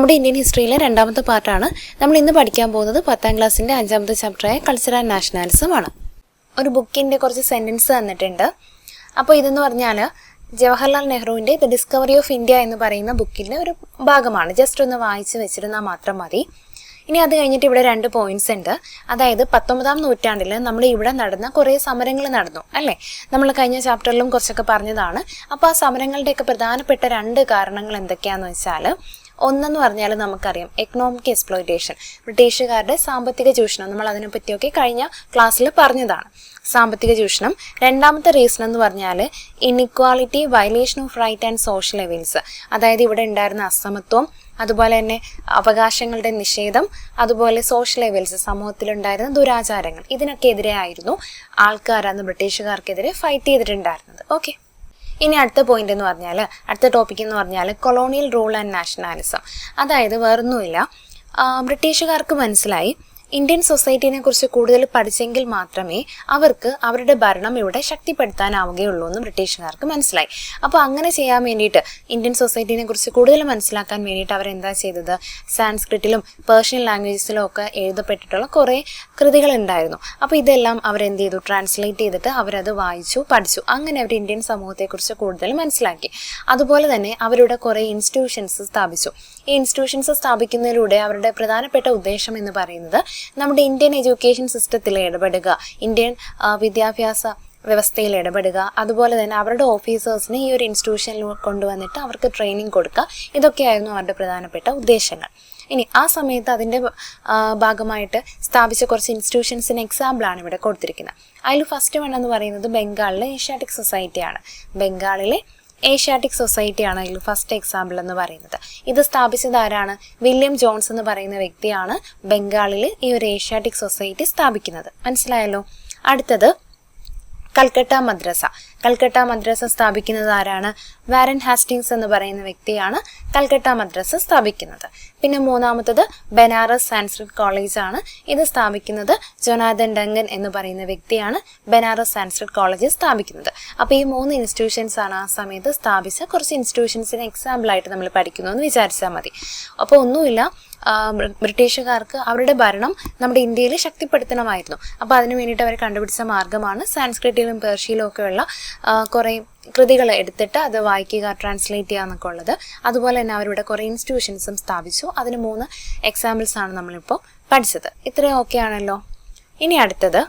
നമ്മുടെ ഇന്ത്യൻ ഹിസ്റ്ററിയിലെ രണ്ടാമത്തെ പാർട്ടാണ് നമ്മൾ ഇന്ന് പഠിക്കാൻ പോകുന്നത്. 10ാം ക്ലാസ്സിൻ്റെ 5ാമത്തെ ചാപ്റ്ററായ കൾച്ചർ ആൻഡ് നാഷണാലിസമാണ്. ഒരു ബുക്കിൻ്റെ കുറച്ച് സെൻറ്റൻസ് തന്നിട്ടുണ്ട്. അപ്പോൾ ഇതെന്ന് പറഞ്ഞാൽ ജവഹർലാൽ നെഹ്റുവിൻ്റെ ദ ഡിസ്കവറി ഓഫ് ഇന്ത്യ എന്ന് പറയുന്ന ബുക്കിൻ്റെ ഒരു ഭാഗമാണ്. ജസ്റ്റ് ഒന്ന് വായിച്ച് വെച്ചിരുന്നാൽ മാത്രം മതി. ഇനി അത് കഴിഞ്ഞിട്ട് ഇവിടെ 2 പോയിന്റ്സ് ഉണ്ട്. അതായത് 19ാം നൂറ്റാണ്ടിൽ നമ്മുടെ ഇവിടെ നടന്ന കുറേ സമരങ്ങൾ നടന്നു അല്ലേ? നമ്മൾ കഴിഞ്ഞ ചാപ്റ്ററിലും കുറച്ചൊക്കെ പറഞ്ഞതാണ്. അപ്പോൾ ആ സമരങ്ങളുടെയൊക്കെ പ്രധാനപ്പെട്ട 2 കാരണങ്ങൾ എന്തൊക്കെയാണെന്ന് വെച്ചാൽ, ഒന്നെന്ന് പറഞ്ഞാൽ നമുക്കറിയാം എക്കണോമിക് എക്സ്പ്ലോയിറ്റേഷൻ, ബ്രിട്ടീഷുകാരുടെ സാമ്പത്തിക ചൂഷണം. നമ്മൾ അതിനെപ്പറ്റിയൊക്കെ കഴിഞ്ഞ ക്ലാസ്സിൽ പറഞ്ഞതാണ്, സാമ്പത്തിക ചൂഷണം. രണ്ടാമത്തെ റീസൺ എന്ന് പറഞ്ഞാൽ inequality, violation of right and social evils. അതായത് ഇവിടെ ഉണ്ടായിരുന്ന അസമത്വം, അതുപോലെ തന്നെ അവകാശങ്ങളുടെ നിഷേധം, അതുപോലെ സോഷ്യൽ എവിൽസ്, സമൂഹത്തിലുണ്ടായിരുന്ന ദുരാചാരങ്ങൾ. ഇതിനൊക്കെ എതിരെയായിരുന്നു ആൾക്കാരാണ് ബ്രിട്ടീഷുകാർക്കെതിരെ ഫൈറ്റ് ചെയ്തിട്ടുണ്ടായിരുന്നത്. ഓക്കെ, ഇനി അടുത്ത പോയിന്റ് എന്ന് പറഞ്ഞാൽ, അടുത്ത ടോപ്പിക് എന്ന് പറഞ്ഞാൽ കൊളോണിയൽ റൂൾ ആൻഡ് നാഷണാലിസം. അതായത് വേറൊന്നുമില്ല, ബ്രിട്ടീഷുകാർക്ക് മനസ്സിലായി ഇന്ത്യൻ സൊസൈറ്റിനെ കുറിച്ച് കൂടുതൽ പഠിച്ചെങ്കിൽ മാത്രമേ അവർക്ക് അവരുടെ ഭരണം ഇവിടെ ശക്തിപ്പെടുത്താനാവുകയുള്ളൂ എന്ന് ബ്രിട്ടീഷുകാർക്ക് മനസ്സിലായി. അപ്പോൾ അങ്ങനെ ചെയ്യാൻ വേണ്ടിയിട്ട്, ഇന്ത്യൻ സൊസൈറ്റിനെ കുറിച്ച് കൂടുതൽ മനസ്സിലാക്കാൻ വേണ്ടിയിട്ട് അവരെന്താ ചെയ്തത്, സാൻസ്ക്രിറ്റിലും പേർഷ്യൻ ലാംഗ്വേജസിലും ഒക്കെ എഴുതപ്പെട്ടിട്ടുള്ള കുറേ കൃതികൾ ഉണ്ടായിരുന്നു. അപ്പോൾ ഇതെല്ലാം അവരെന്ത് ചെയ്തു, ട്രാൻസ്ലേറ്റ് ചെയ്തിട്ട് അവരത് വായിച്ചു, പഠിച്ചു. അങ്ങനെ അവർ ഇന്ത്യൻ സമൂഹത്തെക്കുറിച്ച് കൂടുതൽ മനസ്സിലാക്കി. അതുപോലെ തന്നെ അവരുടെ കുറേ ഇൻസ്റ്റിറ്റ്യൂഷൻസ് സ്ഥാപിച്ചു. ഈ ഇൻസ്റ്റിറ്റ്യൂഷൻസ് സ്ഥാപിക്കുന്നതിലൂടെ അവരുടെ പ്രധാനപ്പെട്ട ഉദ്ദേശം എന്ന് പറയുന്നത് നമ്മുടെ ഇന്ത്യൻ എഡ്യൂക്കേഷൻ സിസ്റ്റത്തിൽ ഇടപെടുക, ഇന്ത്യൻ വിദ്യാഭ്യാസ വ്യവസ്ഥയിൽ ഇടപെടുക, അതുപോലെ തന്നെ അവരുടെ ഓഫീസേഴ്സിനെ ഈ ഒരു ഇൻസ്റ്റിറ്റ്യൂഷനിൽ കൊണ്ടുവന്നിട്ട് അവർക്ക് ട്രെയിനിങ് കൊടുക്കുക. ഇതൊക്കെയായിരുന്നു അവരുടെ പ്രധാനപ്പെട്ട ഉദ്ദേശങ്ങൾ. ഇനി ആ സമയത്ത് അതിൻ്റെ ഭാഗമായിട്ട് സ്ഥാപിച്ച കുറച്ച് ഇൻസ്റ്റിറ്റ്യൂഷൻസിന് എക്സാമ്പിളാണ് ഇവിടെ കൊടുത്തിരിക്കുന്നത്. അതിൽ ഫസ്റ്റ് വൺ എന്ന് പറയുന്നത് ബംഗാളിലെ ഏഷ്യാറ്റിക് സൊസൈറ്റിയാണ്. ബംഗാളിലെ ഏഷ്യാറ്റിക് സൊസൈറ്റിയാണ് അതിൽ ഫസ്റ്റ് എക്സാമ്പിൾ എന്ന് പറയുന്നത്. ഇത് സ്ഥാപിച്ചത് ആരാണ്? വില്യം ജോൺസ് എന്ന് പറയുന്ന വ്യക്തിയാണ് ബംഗാളിൽ ഈ ഒരു ഏഷ്യാറ്റിക് സൊസൈറ്റി സ്ഥാപിക്കുന്നത്. മനസ്സിലായല്ലോ. അടുത്തത് കൽക്കട്ട മദ്രസ. കൽക്കട്ട മദ്രസ സ്ഥാപിക്കുന്നത് ആരാണ്? വാരൻ ഹാസ്റ്റിങ്സ് എന്ന് പറയുന്ന വ്യക്തിയാണ് കൽക്കട്ട മദ്രസ സ്ഥാപിക്കുന്നത്. പിന്നെ മൂന്നാമത്തത് ബനാറസ് സാൻസ്ക്രിറ്റ് കോളേജ് ആണ്. ഇത് സ്ഥാപിക്കുന്നത് ജൊനാഥൻ ഡങ്കൻ എന്ന് പറയുന്ന വ്യക്തിയാണ് ബനാറസ് സാൻസ്ക്രിറ്റ് കോളേജ് സ്ഥാപിക്കുന്നത്. അപ്പോൾ ഈ 3 ഇൻസ്റ്റിറ്റ്യൂഷൻസ് ആണ് ആ സമയത്ത് സ്ഥാപിച്ച കുറച്ച് ഇൻസ്റ്റിറ്റ്യൂഷൻസിന് എക്സാമ്പിളായിട്ട് നമ്മൾ പഠിക്കുന്നു എന്ന് വിചാരിച്ചാൽ മതി. അപ്പോൾ ഒന്നുമില്ല, ബ്രിട്ടീഷുകാർക്ക് അവരുടെ ഭരണം നമ്മുടെ ഇന്ത്യയിൽ ശക്തിപ്പെടുത്തണമായിരുന്നു. അപ്പോൾ അതിനു വേണ്ടിയിട്ട് അവർ കണ്ടുപിടിച്ച മാർഗ്ഗമാണ് സാൻസ്ക്രിറ്റിലും പേർഷ്യയിലും ഒക്കെയുള്ള കുറേ കൃതികൾ എടുത്തിട്ട് അത് വായിക്കുക, ട്രാൻസ്ലേറ്റ് ചെയ്യുക എന്നൊക്കെ ഉള്ളത്. അതുപോലെ തന്നെ അവരുടെ കുറേ ഇൻസ്റ്റിറ്റ്യൂഷൻസും സ്ഥാപിച്ചു. അതിന് 3 എക്സാമ്പിൾസാണ് നമ്മളിപ്പോൾ പഠിച്ചത്. ഇത്രയും ഓക്കെ ആണല്ലോ. ഇനി അടുത്തത്,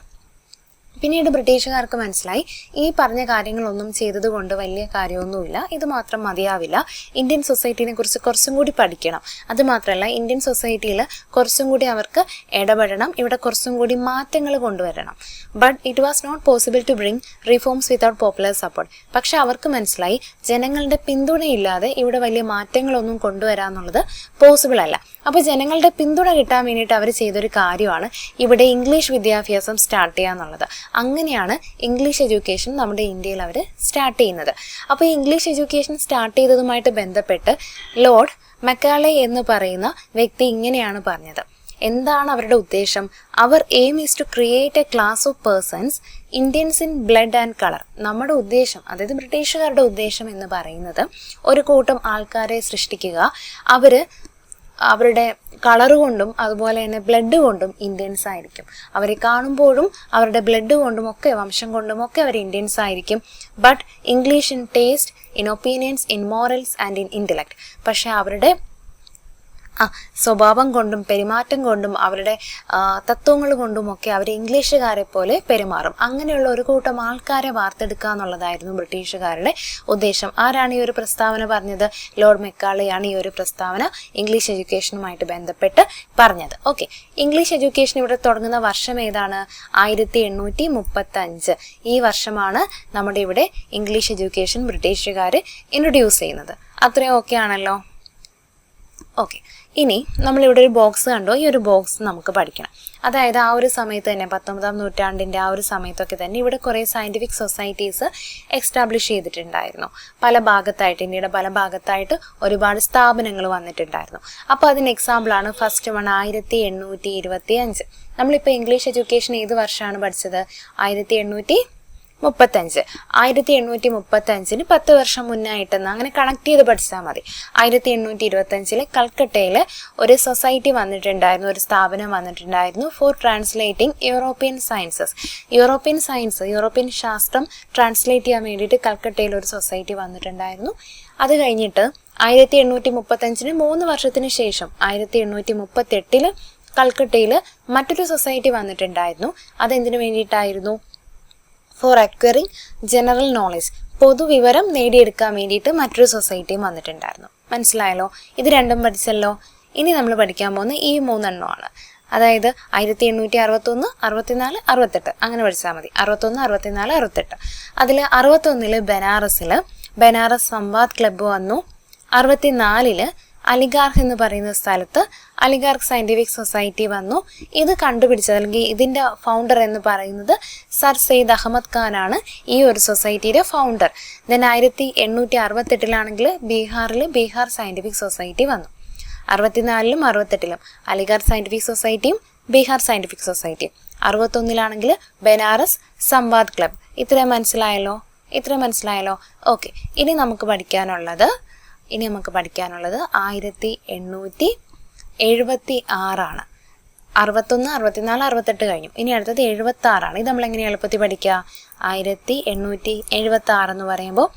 പിന്നീട് ബ്രിട്ടീഷുകാർക്ക് മനസ്സിലായി ഈ പറഞ്ഞ കാര്യങ്ങളൊന്നും ചെയ്തതുകൊണ്ട് വലിയ കാര്യമൊന്നുമില്ല, ഇത് മാത്രം മതിയാവില്ല, ഇന്ത്യൻ സൊസൈറ്റിനെ കുറിച്ച് കുറച്ചും കൂടി പഠിക്കണം. അതുമാത്രമല്ല ഇന്ത്യൻ സൊസൈറ്റിയിൽ കുറച്ചും കൂടി അവർക്ക് ഇടപെടണം, ഇവിടെ കുറച്ചും കൂടി മാറ്റങ്ങൾ കൊണ്ടുവരണം. But it was not possible to bring reforms without popular support. പക്ഷെ അവർക്ക് മനസ്സിലായി ജനങ്ങളുടെ പിന്തുണയില്ലാതെ ഇവിടെ വലിയ മാറ്റങ്ങളൊന്നും കൊണ്ടുവരാന്നുള്ളത് പോസിബിൾ അല്ല. അപ്പോൾ ജനങ്ങളുടെ പിന്തുണ കിട്ടാൻ വേണ്ടിയിട്ട് അവർ ചെയ്തൊരു കാര്യമാണ് ഇവിടെ ഇംഗ്ലീഷ് വിദ്യാഭ്യാസം സ്റ്റാർട്ട് ചെയ്യുക എന്നുള്ളത്. അങ്ങനെയാണ് ഇംഗ്ലീഷ് എഡ്യൂക്കേഷൻ നമ്മുടെ ഇന്ത്യയിൽ അവർ സ്റ്റാർട്ട് ചെയ്യുന്നത്. അപ്പോൾ ഈ ഇംഗ്ലീഷ് എഡ്യൂക്കേഷൻ സ്റ്റാർട്ട് ചെയ്തതുമായിട്ട് ബന്ധപ്പെട്ട് ലോർഡ് മെക്കാളെ എന്ന് പറയുന്ന വ്യക്തി ഇങ്ങനെയാണ് പറഞ്ഞത്. എന്താണ് അവരുടെ ഉദ്ദേശം? അവർ aim is to create a class of persons Indians in blood and colour. നമ്മുടെ ഉദ്ദേശം, അതായത് ബ്രിട്ടീഷുകാരുടെ ഉദ്ദേശം എന്ന് പറയുന്നത് ഒരു കൂട്ടം ആൾക്കാരെ സൃഷ്ടിക്കുക, അവർ അവരുടെ കളറ് കൊണ്ടും അതുപോലെ തന്നെ ബ്ലഡ് കൊണ്ടും ഇന്ത്യൻസ് ആയിരിക്കും. അവരെ കാണുമ്പോഴും അവരുടെ ബ്ലഡ് കൊണ്ടും ഒക്കെ, വംശം കൊണ്ടും ഒക്കെ അവർ ഇന്ത്യൻസ് ആയിരിക്കും. But English in taste, in opinions, in morals and in intellect. പക്ഷെ അവരുടെ സ്വഭാവം കൊണ്ടും പെരുമാറ്റം കൊണ്ടും അവരുടെ തത്വങ്ങൾ കൊണ്ടുമൊക്കെ അവർ ഇംഗ്ലീഷുകാരെ പോലെ പെരുമാറും. അങ്ങനെയുള്ള ഒരു കൂട്ടം ആൾക്കാരെ വാർത്തെടുക്കുക എന്നുള്ളതായിരുന്നു ബ്രിട്ടീഷുകാരുടെ ഉദ്ദേശം. ആരാണ് ഈ ഒരു പ്രസ്താവന പറഞ്ഞത്? ലോർഡ് മെക്കാളെയാണ് ഈ ഒരു പ്രസ്താവന ഇംഗ്ലീഷ് എഡ്യൂക്കേഷനുമായിട്ട് ബന്ധപ്പെട്ട് പറഞ്ഞത്. ഓക്കെ, ഇംഗ്ലീഷ് എഡ്യൂക്കേഷൻ ഇവിടെ തുടങ്ങുന്ന വർഷം ഏതാണ്? 1835. ഈ വർഷമാണ് നമ്മുടെ ഇവിടെ ഇംഗ്ലീഷ് എഡ്യൂക്കേഷൻ ബ്രിട്ടീഷുകാർ ഇൻട്രൊഡ്യൂസ് ചെയ്യുന്നത്. അത്രയും ഓക്കെ ആണല്ലോ. ഓക്കെ, ഇനി നമ്മളിവിടെ ഒരു ബോക്സ് കണ്ടോ, ഈ ഒരു ബോക്സ് നമുക്ക് പഠിക്കണം. അതായത് ആ ഒരു സമയത്ത് തന്നെ 19ാം നൂറ്റാണ്ടിൻ്റെ ആ ഒരു സമയത്തൊക്കെ തന്നെ ഇവിടെ കുറേ സയൻറ്റിഫിക് സൊസൈറ്റീസ് എക്സ്റ്റാബ്ലിഷ് ചെയ്തിട്ടുണ്ടായിരുന്നു. പല ഭാഗത്തായിട്ട്, ഇന്ത്യയുടെ പല ഭാഗത്തായിട്ട് ഒരുപാട് സ്ഥാപനങ്ങൾ വന്നിട്ടുണ്ടായിരുന്നു. അപ്പോൾ അതിന് എക്സാമ്പിളാണ് ഫസ്റ്റ് വൺ 1825. നമ്മളിപ്പോൾ ഇംഗ്ലീഷ് എഡ്യൂക്കേഷൻ ഏത് വർഷമാണ് പഠിച്ചത്? 1825 1835 10 വർഷം മുന്നായിട്ടെന്ന് അങ്ങനെ കണക്ട് ചെയ്ത് പഠിച്ചാൽ മതി. 1825 കൽക്കട്ടയിൽ ഒരു സൊസൈറ്റി വന്നിട്ടുണ്ടായിരുന്നു, ഒരു സ്ഥാപനം വന്നിട്ടുണ്ടായിരുന്നു for translating European sciences. European ശാസ്ത്രം ട്രാൻസ്ലേറ്റ് ചെയ്യാൻ വേണ്ടിയിട്ട് കൽക്കട്ടയിൽ ഒരു സൊസൈറ്റി വന്നിട്ടുണ്ടായിരുന്നു. അത് കഴിഞ്ഞിട്ട് 1835 3 വർഷത്തിന് ശേഷം 1838 കൽക്കട്ടയിൽ മറ്റൊരു സൊസൈറ്റി വന്നിട്ടുണ്ടായിരുന്നു. അതെന്തിനു വേണ്ടിയിട്ടായിരുന്നു? ഫോർ അക്വയറിംഗ് ജനറൽ നോളജ്, പൊതുവിവരം നേടിയെടുക്കാൻ വേണ്ടിയിട്ട് മറ്റൊരു സൊസൈറ്റിയും വന്നിട്ടുണ്ടായിരുന്നു. മനസ്സിലായല്ലോ? ഇത് രണ്ടും പഠിച്ചല്ലോ. ഇനി നമ്മൾ പഠിക്കാൻ പോകുന്ന ഈ 3 എണ്ണമാണ്. അതായത് 1861, 64, 68 അങ്ങനെ പഠിച്ചാൽ മതി. 61, 64, 68. അതിൽ 61 ബനാറസ് സംവാദ് ക്ലബ്ബ് വന്നു. 64 അലിഗാർഹ് എന്ന് പറയുന്ന സ്ഥലത്ത് അലിഗാർഹ് സയൻറ്റിഫിക് സൊസൈറ്റി വന്നു. ഇത് കണ്ടുപിടിച്ചത് അല്ലെങ്കിൽ ഇതിൻ്റെ ഫൗണ്ടർ എന്ന് പറയുന്നത് സർ സെയ്ദ് അഹമ്മദ് ഖാനാണ്, ഈ ഒരു സൊസൈറ്റിയുടെ founder. Then 1868 Bihar scientific society വന്നു. 64 68 അലിഗാർഹ് സയൻറ്റിഫിക് സൊസൈറ്റിയും ബീഹാർ സയൻറ്റിഫിക് സൊസൈറ്റിയും. 61 ബനാറസ് സംവാദ് ക്ലബ്. ഇത്രയും മനസ്സിലായല്ലോ? ഓക്കെ. ഇനി നമുക്ക് പഠിക്കാനുള്ളത് 1876 ആണ്. 61, 64, 68 കഴിഞ്ഞു. ഇനി അടുത്തത് 76. ഇത് നമ്മളെങ്ങനെ എളുപ്പത്തിൽ പഠിക്കുക? 1876 എന്ന് പറയുമ്പോൾ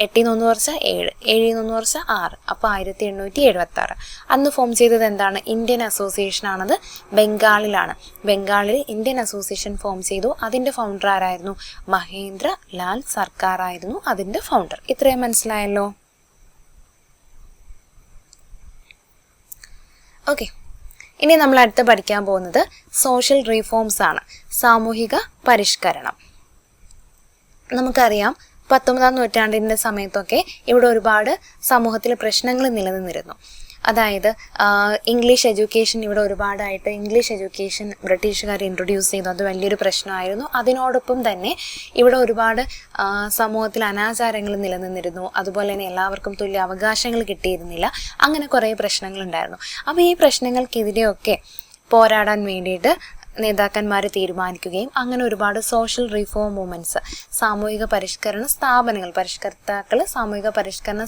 8 1 കുറച്ചാൽ 7, 7 1 കുറച്ചാൽ 6, അപ്പോൾ 1876. അന്ന് ഫോം ചെയ്തത് എന്താണ്? ഇന്ത്യൻ അസോസിയേഷൻ ആണത്. ബംഗാളിൽ ഇന്ത്യൻ അസോസിയേഷൻ ഫോം ചെയ്തു. അതിൻ്റെ ഫൗണ്ടർ ആരായിരുന്നു? മഹേന്ദ്ര ലാൽ സർക്കാർ ആയിരുന്നു അതിൻ്റെ ഫൗണ്ടർ. ഇത്രയും മനസ്സിലായല്ലോ? ഓക്കെ. ഇനി നമ്മൾ അടുത്ത് പഠിക്കാൻ പോകുന്നത് സോഷ്യൽ റീഫോംസ് ആണ്, സാമൂഹിക പരിഷ്കരണം. നമുക്കറിയാം 19-ാം നൂറ്റാണ്ടിൻ്റെ സമയത്തൊക്കെ ഇവിടെ ഒരുപാട് സമൂഹത്തിൽ പ്രശ്നങ്ങൾ നിലനിന്നിരുന്നു. അതായത് ഇംഗ്ലീഷ് എഡ്യൂക്കേഷൻ ബ്രിട്ടീഷുകാർ ഇൻട്രൊഡ്യൂസ് ചെയ്തു. അത് വലിയൊരു പ്രശ്നമായിരുന്നു. അതിനോടൊപ്പം തന്നെ ഇവിടെ ഒരുപാട് സമൂഹത്തിൽ അനാചാരങ്ങൾ നിലനിന്നിരുന്നു. അതുപോലെ തന്നെ എല്ലാവർക്കും തുല്യ അവകാശങ്ങൾ കിട്ടിയിരുന്നില്ല. അങ്ങനെ കുറേ പ്രശ്നങ്ങളുണ്ടായിരുന്നു. അപ്പോൾ ഈ പ്രശ്നങ്ങൾക്കെതിരെയൊക്കെ പോരാടാൻ വേണ്ടിയിട്ട് നേതാക്കന്മാർ തീരുമാനിക്കുകയും അങ്ങനെ ഒരുപാട് സോഷ്യൽ റിഫോം മൂവ്മെൻറ്റ്സ്, സാമൂഹിക പരിഷ്കരണ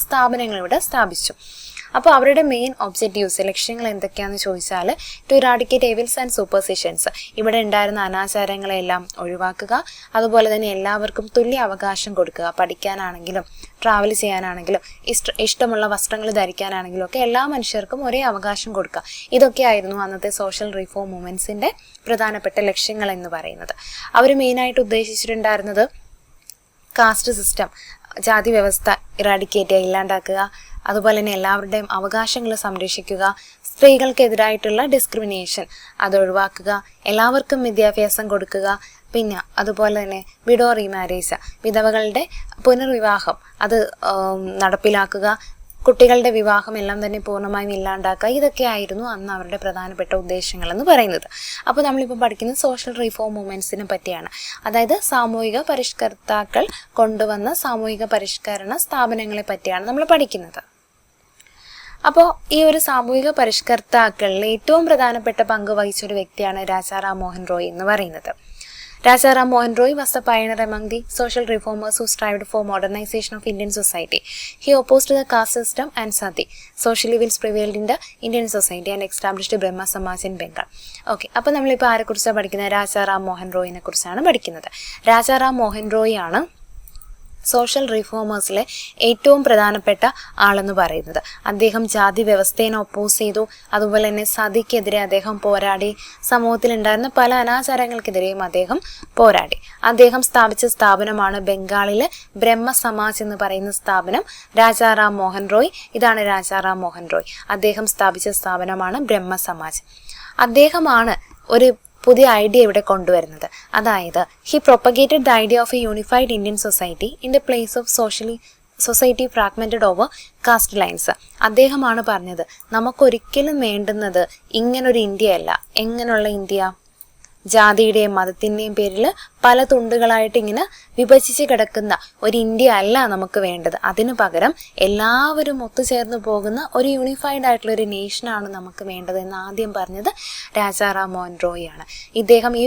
സ്ഥാപനങ്ങൾ ഇവിടെ സ്ഥാപിച്ചു. അപ്പോൾ അവരുടെ മെയിൻ ഒബ്ജക്റ്റീവ്സ്, ലക്ഷ്യങ്ങൾ എന്തൊക്കെയാണെന്ന് ചോദിച്ചാൽ, ടു ഇറാഡിക്കേറ്റ് എവിൽസ് ആൻഡ് സൂപ്പർസിഷൻസ്, ഇവിടെ ഉണ്ടായിരുന്ന അനാചാരങ്ങളെല്ലാം ഒഴിവാക്കുക, അതുപോലെ തന്നെ എല്ലാവർക്കും തുല്യ അവകാശം കൊടുക്കുക, പഠിക്കാനാണെങ്കിലും ട്രാവൽ ചെയ്യാനാണെങ്കിലും ഇഷ്ടമുള്ള വസ്ത്രങ്ങൾ ധരിക്കാനാണെങ്കിലും ഒക്കെ എല്ലാ മനുഷ്യർക്കും ഒരേ അവകാശം കൊടുക്കുക. ഇതൊക്കെയായിരുന്നു അന്നത്തെ സോഷ്യൽ റിഫോം മൂവ്മെൻറ്റ്സിൻ്റെ പ്രധാനപ്പെട്ട ലക്ഷ്യങ്ങൾ എന്ന് പറയുന്നത്. അവർ മെയിനായിട്ട് ഉദ്ദേശിച്ചിട്ടുണ്ടായിരുന്നത് കാസ്റ്റ് സിസ്റ്റം, ജാതി വ്യവസ്ഥ ഇല്ലാണ്ടാക്കുക, അതുപോലെ തന്നെ എല്ലാവരുടെയും അവകാശങ്ങൾ സംരക്ഷിക്കുക, സ്ത്രീകൾക്കെതിരായിട്ടുള്ള ഡിസ്ക്രിമിനേഷൻ അത് ഒഴിവാക്കുക, എല്ലാവർക്കും വിദ്യാഭ്യാസം കൊടുക്കുക, പിന്നെ അതുപോലെ തന്നെ വിഡോ റീമാരേജ്, വിധവകളുടെ പുനർവിവാഹം അത് നടപ്പിലാക്കുക, കുട്ടികളുടെ വിവാഹം എല്ലാം തന്നെ പൂർണ്ണമായും ഇല്ലാണ്ടാക്കുക. ഇതൊക്കെയായിരുന്നു അന്ന് അവരുടെ പ്രധാനപ്പെട്ട ഉദ്ദേശങ്ങൾ എന്ന് പറയുന്നത്. അപ്പോൾ നമ്മളിപ്പോൾ പഠിക്കുന്നത് സോഷ്യൽ റിഫോം മൂവ്മെൻറ്റ്സിനെ പറ്റിയാണ്. അതായത് സാമൂഹിക പരിഷ്കർത്താക്കൾ കൊണ്ടുവന്ന സാമൂഹിക പരിഷ്കരണ സ്ഥാപനങ്ങളെ പറ്റിയാണ് നമ്മൾ പഠിക്കുന്നത്. അപ്പോൾ ഈ ഒരു സാമൂഹിക പരിഷ്കർത്താക്കളിൽ ഏറ്റവും പ്രധാനപ്പെട്ട പങ്ക് വഹിച്ചൊരു വ്യക്തിയാണ് രാജാറാം മോഹൻ റോയ് എന്ന് പറയുന്നത്. Rajaram Mohan Roy was the pioneer among the social reformers who strived for modernization of Indian society. He opposed the caste system and sati. Social evils prevailed in the Indian society and established Brahma Samaj in Bengal. Okay, അപ്പോൾ നമ്മളിപ്പോൾ ആരെക്കുറിച്ചാണ് പഠിക്കുന്നത്? രാജാറാം മോഹൻ റോയിനെ കുറിച്ചാണ് പഠിക്കുന്നത്. രാജാറാം മോഹൻ റോയ് ആണ് social റിഫോമേഴ്സിലെ ഏറ്റവും പ്രധാനപ്പെട്ട ആളെന്ന് പറയുന്നത്. അദ്ദേഹം ജാതി വ്യവസ്ഥയെ ഒപ്പോസ് ചെയ്തു. അതുപോലെ തന്നെ സതിക്കെതിരെ അദ്ദേഹം പോരാടി. സമൂഹത്തിലുണ്ടായിരുന്ന പല അനാചാരങ്ങൾക്കെതിരെയും അദ്ദേഹം പോരാടി. അദ്ദേഹം സ്ഥാപിച്ച സ്ഥാപനമാണ് ബംഗാളിലെ ബ്രഹ്മ സമാജ് എന്ന് പറയുന്ന സ്ഥാപനം. രാജാറാം മോഹൻ റോയ്, ഇതാണ് രാജാറാം മോഹൻ റോയ്. അദ്ദേഹം സ്ഥാപിച്ച സ്ഥാപനമാണ് ബ്രഹ്മ സമാജ്. അദ്ദേഹമാണ് ഒരു പുതിയ ഐഡിയ ഇവിടെ കൊണ്ടുവരുന്നത്. അതായത് he propagated the idea of a unified Indian society in the place of society fragmented over caste lines. അദ്ദേഹമാണ് പറഞ്ഞത് നമുക്കൊരിക്കലും വേണ്ടുന്നത് ഇങ്ങനൊരു ഇന്ത്യയല്ല. എങ്ങനെയുള്ള ഇന്ത്യ? ജാതിയുടെയും മതത്തിൻ്റെയും പേരിൽ പല തുണ്ടുകളായിട്ട് ഇങ്ങനെ വിഭജിച്ച് കിടക്കുന്ന ഒരു ഇന്ത്യ അല്ല നമുക്ക് വേണ്ടത്. അതിനു പകരം എല്ലാവരും ഒത്തുചേർന്ന് പോകുന്ന ഒരു യൂണിഫൈഡ് ആയിട്ടുള്ള ഒരു നേഷനാണ് നമുക്ക് വേണ്ടത് എന്ന് ആദ്യം പറഞ്ഞത് രാജാറാം മോഹൻ റോയിയാണ്. ഇദ്ദേഹം ഈ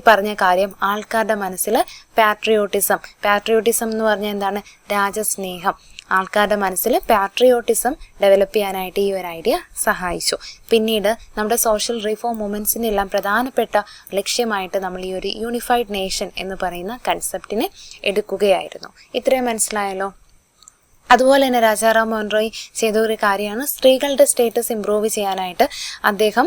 പറഞ്ഞ കാര്യം ആൾക്കാരുടെ മനസ്സിൽ പാട്രിയോട്ടിസം എന്ന് പറഞ്ഞാൽ എന്താണ്? രാജ്യസ്നേഹം. ആൾക്കാരുടെ മനസ്സിൽ പാട്രിയോട്ടിസം ഡെവലപ്പ് ചെയ്യാനായിട്ട് ഈ ഒരു ഐഡിയ സഹായിച്ചു. പിന്നീട് നമ്മുടെ സോഷ്യൽ റിഫോം മൂവ്മെൻറ്റ്സിൻ്റെ എല്ലാം പ്രധാനപ്പെട്ട ലക്ഷ്യമായിട്ട് നമ്മൾ ഈ ഒരു യൂണിഫൈഡ് നേഷൻ എന്ന് പറയുന്ന കൺസെപ്റ്റിനെ എടുക്കുകയായിരുന്നു. ഇത്രയും മനസ്സിലായല്ലോ? അതുപോലെ തന്നെ രാജാറാം മോഹൻ റോയ് ചെയ്ത ഒരു കാര്യമാണ് സ്ത്രീകളുടെ സ്റ്റേറ്റസ് ഇമ്പ്രൂവ് ചെയ്യാനായിട്ട് അദ്ദേഹം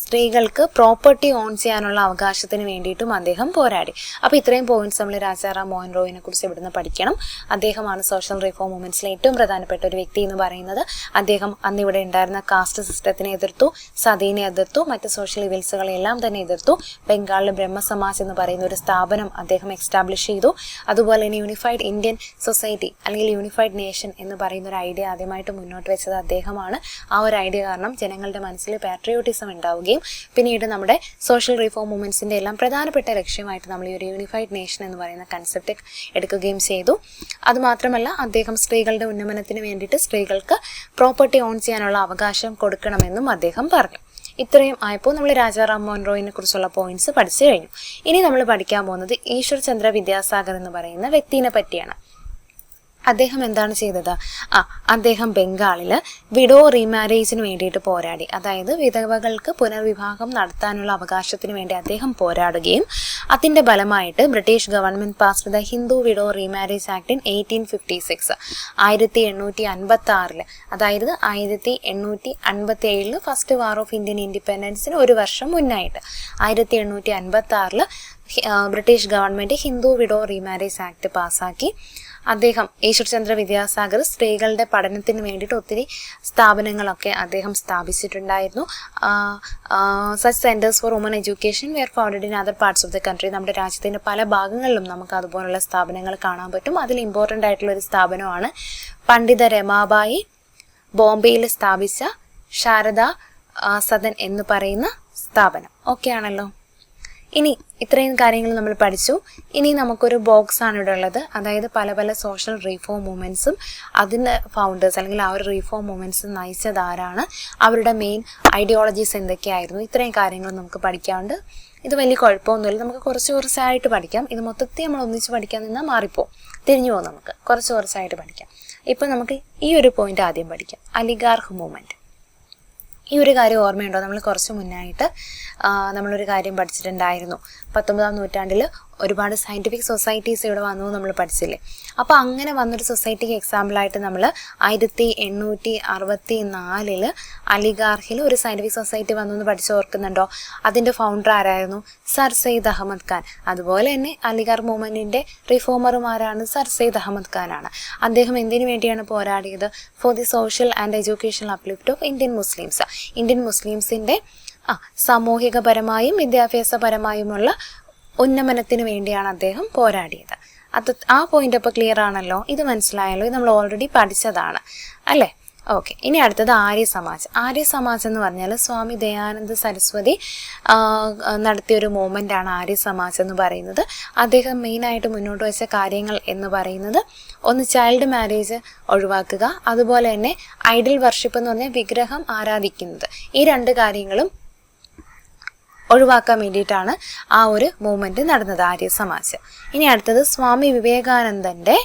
സ്ത്രീകൾക്ക് പ്രോപ്പർട്ടി ഓൺ ചെയ്യാനുള്ള അവകാശത്തിന് വേണ്ടിയിട്ടും അദ്ദേഹം പോരാടി. അപ്പോൾ ഇത്രയും പോയിന്റ്സ് നമ്മൾ രാജാറാം മോഹൻ റോയിനെ കുറിച്ച് ഇവിടുന്ന് പഠിക്കണം. അദ്ദേഹമാണ് സോഷ്യൽ റിഫോം മൂവ്മെൻറ്റ്സിലെ ഏറ്റവും പ്രധാനപ്പെട്ട ഒരു വ്യക്തി എന്ന് പറയുന്നത്. അദ്ദേഹം അന്നിവിടെ ഉണ്ടായിരുന്ന കാസ്റ്റ് സിസ്റ്റത്തിനെ എതിർത്തു, സതീനെ എതിർത്തു, മറ്റ് സോഷ്യൽ ഇവൽസുകളെല്ലാം തന്നെ എതിർത്തു. ബംഗാളിൽ ബ്രഹ്മസമാജ് എന്ന് പറയുന്ന ഒരു സ്ഥാപനം അദ്ദേഹം എസ്റ്റാബ്ലിഷ് ചെയ്തു. അതുപോലെ തന്നെ യൂണിഫൈഡ് ഇന്ത്യൻ സൊസൈറ്റി അല്ലെങ്കിൽ യൂണിഫൈഡ് നേഷൻ എന്ന് പറയുന്ന ഒരു ഐഡിയ ആദ്യമായിട്ട് മുന്നോട്ട് വെച്ചത് അദ്ദേഹമാണ്. ആ ഒരു ഐഡിയ കാരണം ജനങ്ങളുടെ മനസ്സിൽ പാട്രിയോട്ടിസം ഉണ്ടാവുകയും പിന്നീട് നമ്മുടെ സോഷ്യൽ റിഫോം മൂവ്മെൻറ്റ്സിൻ്റെ എല്ലാം പ്രധാനപ്പെട്ട ലക്ഷ്യമായിട്ട് നമ്മൾ ഈ ഒരു യൂണിഫൈഡ് നേഷൻ എന്ന് പറയുന്ന കൺസെപ്റ്റ് എടുക്കുകയും ചെയ്തു. അതുമാത്രമല്ല അദ്ദേഹം സ്ത്രീകളുടെ ഉന്നമനത്തിന് വേണ്ടിയിട്ട് സ്ത്രീകൾക്ക് പ്രോപ്പർട്ടി ഓൺ ചെയ്യാനുള്ള അവകാശം കൊടുക്കണമെന്നും അദ്ദേഹം പറഞ്ഞു. ഇത്രയും ആയപ്പോൾ നമ്മൾ രാജാറാം മോഹൻ റോയിനെ കുറിച്ചുള്ള പോയിന്റ്സ് പഠിച്ചു കഴിഞ്ഞു. ഇനി നമ്മൾ പഠിക്കാൻ പോകുന്നത് ഈശ്വർ ചന്ദ്ര വിദ്യാസാഗർ എന്ന് പറയുന്ന വ്യക്തിനെ പറ്റിയാണ്. അദ്ദേഹം എന്താണ് ചെയ്തത്? അദ്ദേഹം ബംഗാളിൽ വിഡോ റീമാരേജിന് വേണ്ടിയിട്ട് പോരാടി. അതായത് വിധവകൾക്ക് പുനർവിവാഹം നടത്താനുള്ള അവകാശത്തിന് വേണ്ടി അദ്ദേഹം പോരാടുകയും അതിൻ്റെ ഫലമായിട്ട് British government pass the Hindu widow remarriage act in 1856 1856 അതായത് 1857 ഫസ്റ്റ് വാർ ഓഫ് ഇന്ത്യൻ ഇൻഡിപെൻഡൻസിന് ഒരു വർഷം മുന്നായിട്ട് 1856 British government Hindu widow remarriage act പാസ്സാക്കി. അദ്ദേഹം ഈശ്വർചന്ദ്ര വിദ്യാസാഗർ സ്ത്രീകളുടെ പഠനത്തിന് വേണ്ടിയിട്ട് ഒത്തിരി സ്ഥാപനങ്ങളൊക്കെ അദ്ദേഹം സ്ഥാപിച്ചിട്ടുണ്ടായിരുന്നു. Such centres for women education were founded in other parts of the country. നമ്മുടെ രാജ്യത്തിൻ്റെ പല ഭാഗങ്ങളിലും നമുക്ക് അതുപോലുള്ള സ്ഥാപനങ്ങൾ കാണാൻ പറ്റും. അതിൽ ഇമ്പോർട്ടൻ്റ് ആയിട്ടുള്ള ഒരു സ്ഥാപനമാണ് പണ്ഡിത രമാബായി ബോംബെയിൽ സ്ഥാപിച്ച ശാരദ സദൻ എന്ന് പറയുന്ന സ്ഥാപനം. ഓക്കെ ആണല്ലോ? ഇനി ഇത്രയും കാര്യങ്ങൾ നമ്മൾ പഠിച്ചു. ഇനി നമുക്കൊരു ബോക്സ് ആണ് ഇവിടെ ഉള്ളത്. അതായത് പല പല സോഷ്യൽ റീഫോം മൂവ്മെൻറ്റ്സും അതിൻ്റെ ഫൗണ്ടേഴ്സ് അല്ലെങ്കിൽ ആ ഒരു റീഫോം മൂവ്മെൻറ്റ്സ് നയിച്ചത് ആരാണ്, അവരുടെ മെയിൻ ഐഡിയോളജീസ് എന്തൊക്കെയായിരുന്നു, ഇത്രയും കാര്യങ്ങൾ നമുക്ക് പഠിക്കാറുണ്ട്. ഇത് വലിയ കുഴപ്പമൊന്നുമില്ല, നമുക്ക് കുറച്ചായിട്ട് പഠിക്കാം. ഇത് മൊത്തത്തിൽ നമ്മൾ ഒന്നിച്ച് പഠിക്കാൻ നിന്നാൽ മാറിപ്പോവും, തിരിഞ്ഞു പോകും. നമുക്ക് കുറച്ചായിട്ട് പഠിക്കാം. ഇപ്പം നമുക്ക് ഈ ഒരു പോയിന്റ് ആദ്യം പഠിക്കാം, അലിഗാർഹ് മൂവ്മെൻറ്റ്. ഈ ഒരു കാര്യം ഓർമ്മയുണ്ടോ? നമ്മൾ കുറച്ച് മുന്നായിട്ട് നമ്മളൊരു കാര്യം പഠിച്ചിട്ടുണ്ടായിരുന്നു. 19-ാം നൂറ്റാണ്ടിൽ ഒരുപാട് സയൻറ്റിഫിക് സൊസൈറ്റീസ് ഇവിടെ വന്നു നമ്മൾ പഠിച്ചില്ലേ? അപ്പോൾ അങ്ങനെ വന്നൊരു സൊസൈറ്റിക്ക് എക്സാമ്പിളായിട്ട് നമ്മൾ 1864 അലിഗാർഹിൽ ഒരു സയൻറ്റിഫിക് സൊസൈറ്റി വന്നു എന്ന് പഠിച്ച് ഓർക്കുന്നുണ്ടോ? അതിൻ്റെ ഫൗണ്ടർ ആരായിരുന്നു? സർ സെയ്ദ് അഹമ്മദ് ഖാൻ. അതുപോലെ തന്നെ അലിഗാർ മൂവ്മെൻറ്റിൻ്റെ റിഫോമറുമാരാണ് സർ സെയ്ദ് അഹമ്മദ് ഖാനാണ്. അദ്ദേഹം എന്തിനു വേണ്ടിയാണ് പോരാടിയത്? For the social and educational uplift of Indian Muslims. Indian മുസ്ലിംസിൻ്റെ സാമൂഹികപരമായും വിദ്യാഭ്യാസപരമായുമുള്ള ഉന്നമനത്തിന് വേണ്ടിയാണ് അദ്ദേഹം പോരാടിയത്. ആ പോയിന്റ് അപ്പോൾ ക്ലിയർ ആണല്ലോ? ഇത് മനസ്സിലായല്ലോ? ഇത് നമ്മൾ ഓൾറെഡി പഠിച്ചതാണ് അല്ലേ? ഓക്കെ. ഇനി അടുത്തത് ആര്യസമാജ്. ആര്യസമാജ് എന്ന് പറഞ്ഞാൽ സ്വാമി ദയാനന്ദ സരസ്വതി നടത്തിയൊരു മൂവ്മെൻ്റാണ് ആര്യസമാജ് എന്ന് പറയുന്നത്. അദ്ദേഹം മെയിനായിട്ട് മുന്നോട്ട് വെച്ച കാര്യങ്ങൾ എന്ന് പറയുന്നത് ഒന്ന് ചൈൽഡ് മാരേജ് ഒഴിവാക്കുക, അതുപോലെ തന്നെ ഐഡൽ വർഷിപ്പ് എന്ന് പറഞ്ഞാൽ വിഗ്രഹം ആരാധിക്കുന്നത്. ഈ രണ്ട് കാര്യങ്ങളും ഒഴിവാക്കാൻ വേണ്ടിയിട്ടാണ് ആ ഒരു മൂവ്മെൻറ്റ് നടന്നത്, ആര്യസമാജ്. ഇനി അടുത്തത് സ്വാമി വിവേകാനന്ദൻ്റെ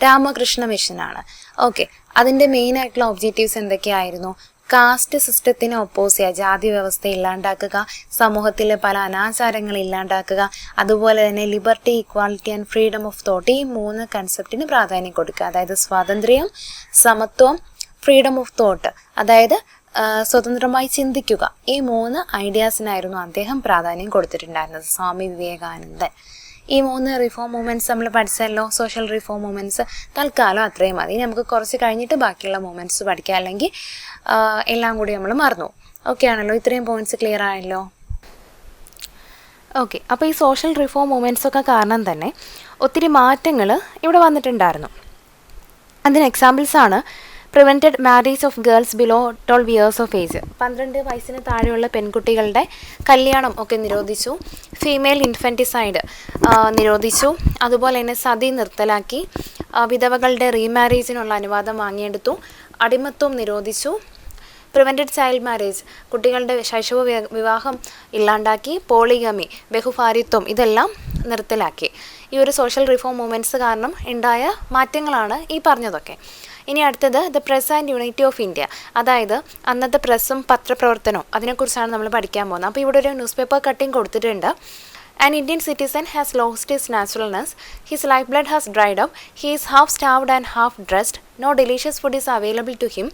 രാമകൃഷ്ണ മിഷനാണ്. ഓക്കെ. അതിൻ്റെ മെയിൻ ആയിട്ടുള്ള ഒബ്ജക്റ്റീവ്സ് എന്തൊക്കെയായിരുന്നു? കാസ്റ്റ് സിസ്റ്റത്തിനെ ഒപ്പോസ് ചെയ്യുക, ജാതി വ്യവസ്ഥ ഇല്ലാണ്ടാക്കുക, സമൂഹത്തിലെ പല അനാചാരങ്ങൾ ഇല്ലാണ്ടാക്കുക, അതുപോലെ തന്നെ liberty, equality and freedom of thought, ഈ 3 കൺസെപ്റ്റിന് പ്രാധാന്യം കൊടുക്കുക. അതായത് സ്വാതന്ത്ര്യം, സമത്വം, ഫ്രീഡം ഓഫ് തോട്ട്, അതായത് സ്വതന്ത്രമായി ചിന്തിക്കുക. ഈ 3 ഐഡിയാസിനായിരുന്നു അദ്ദേഹം പ്രാധാന്യം കൊടുത്തിട്ടുണ്ടായിരുന്നത്, സ്വാമി വിവേകാനന്ദൻ. ഈ 3 റിഫോം മൂവ്മെൻറ്റ്സ് നമ്മൾ പഠിച്ചല്ലോ, സോഷ്യൽ റിഫോം മൂവ്മെൻറ്റ്സ്. തൽക്കാലം അത്രയും മതി. നമുക്ക് കുറച്ച് കഴിഞ്ഞിട്ട് ബാക്കിയുള്ള മൂവ്മെൻറ്റ്സ് പഠിക്കാം, അല്ലെങ്കിൽ എല്ലാം കൂടി നമ്മൾ മറന്നു. ഓക്കെ ആണല്ലോ? ഇത്രയും പോയിന്റ്സ് ക്ലിയർ ആയല്ലോ? ഓക്കെ. അപ്പോൾ ഈ സോഷ്യൽ റിഫോം മൂവ്മെൻറ്റ്സൊക്കെ കാരണം തന്നെ ഒത്തിരി മാറ്റങ്ങൾ ഇവിടെ വന്നിട്ടുണ്ടായിരുന്നു. അതിന് എക്സാമ്പിൾസാണ് prevented marriage of girls below 12 years of age. 12 വയസ്സിന് താഴെയുള്ള പെൺകുട്ടികളുടെ കല്യാണം ഒക്കെ നിരോധിച്ചു. ഫീമെയിൽ ഇൻഫൻറ്റിസൈഡ് നിരോധിച്ചു. അതുപോലെ തന്നെ സതി നിർത്തലാക്കി. വിധവകളുടെ റീമാരേജിനുള്ള അനുവാദം വാങ്ങിയെടുത്തു. അടിമത്വം നിരോധിച്ചു. പ്രിവെൻറ്റഡ് ചൈൽഡ് മാരേജ്, കുട്ടികളുടെ ശൈശവ വിവാഹം ഇല്ലാണ്ടാക്കി. പോളിഗമി, ബഹുഭാര്യത്വം, ഇതെല്ലാം നിർത്തലാക്കി. ഈ ഒരു സോഷ്യൽ റിഫോം മൂവ്മെൻറ്റ്സ് കാരണം ഉണ്ടായ മാറ്റങ്ങളാണ് ഈ പറഞ്ഞതൊക്കെ. ഇനി അടുത്തത് the press and unity of India, അതായത് അന്നത്തെ പ്രസ്സും പത്രപ്രവർത്തനവും അതിനെക്കുറിച്ചാണ് നമ്മൾ പഠിക്കാൻ പോകുന്നത്. അപ്പോൾ ഇവിടെ ഒരു ന്യൂസ് പേപ്പർ കട്ടിങ് കൊടുത്തിട്ടുണ്ട്. An Indian citizen has lost his naturalness. His lifeblood has dried up. He is half starved and half dressed. No delicious food is available to him.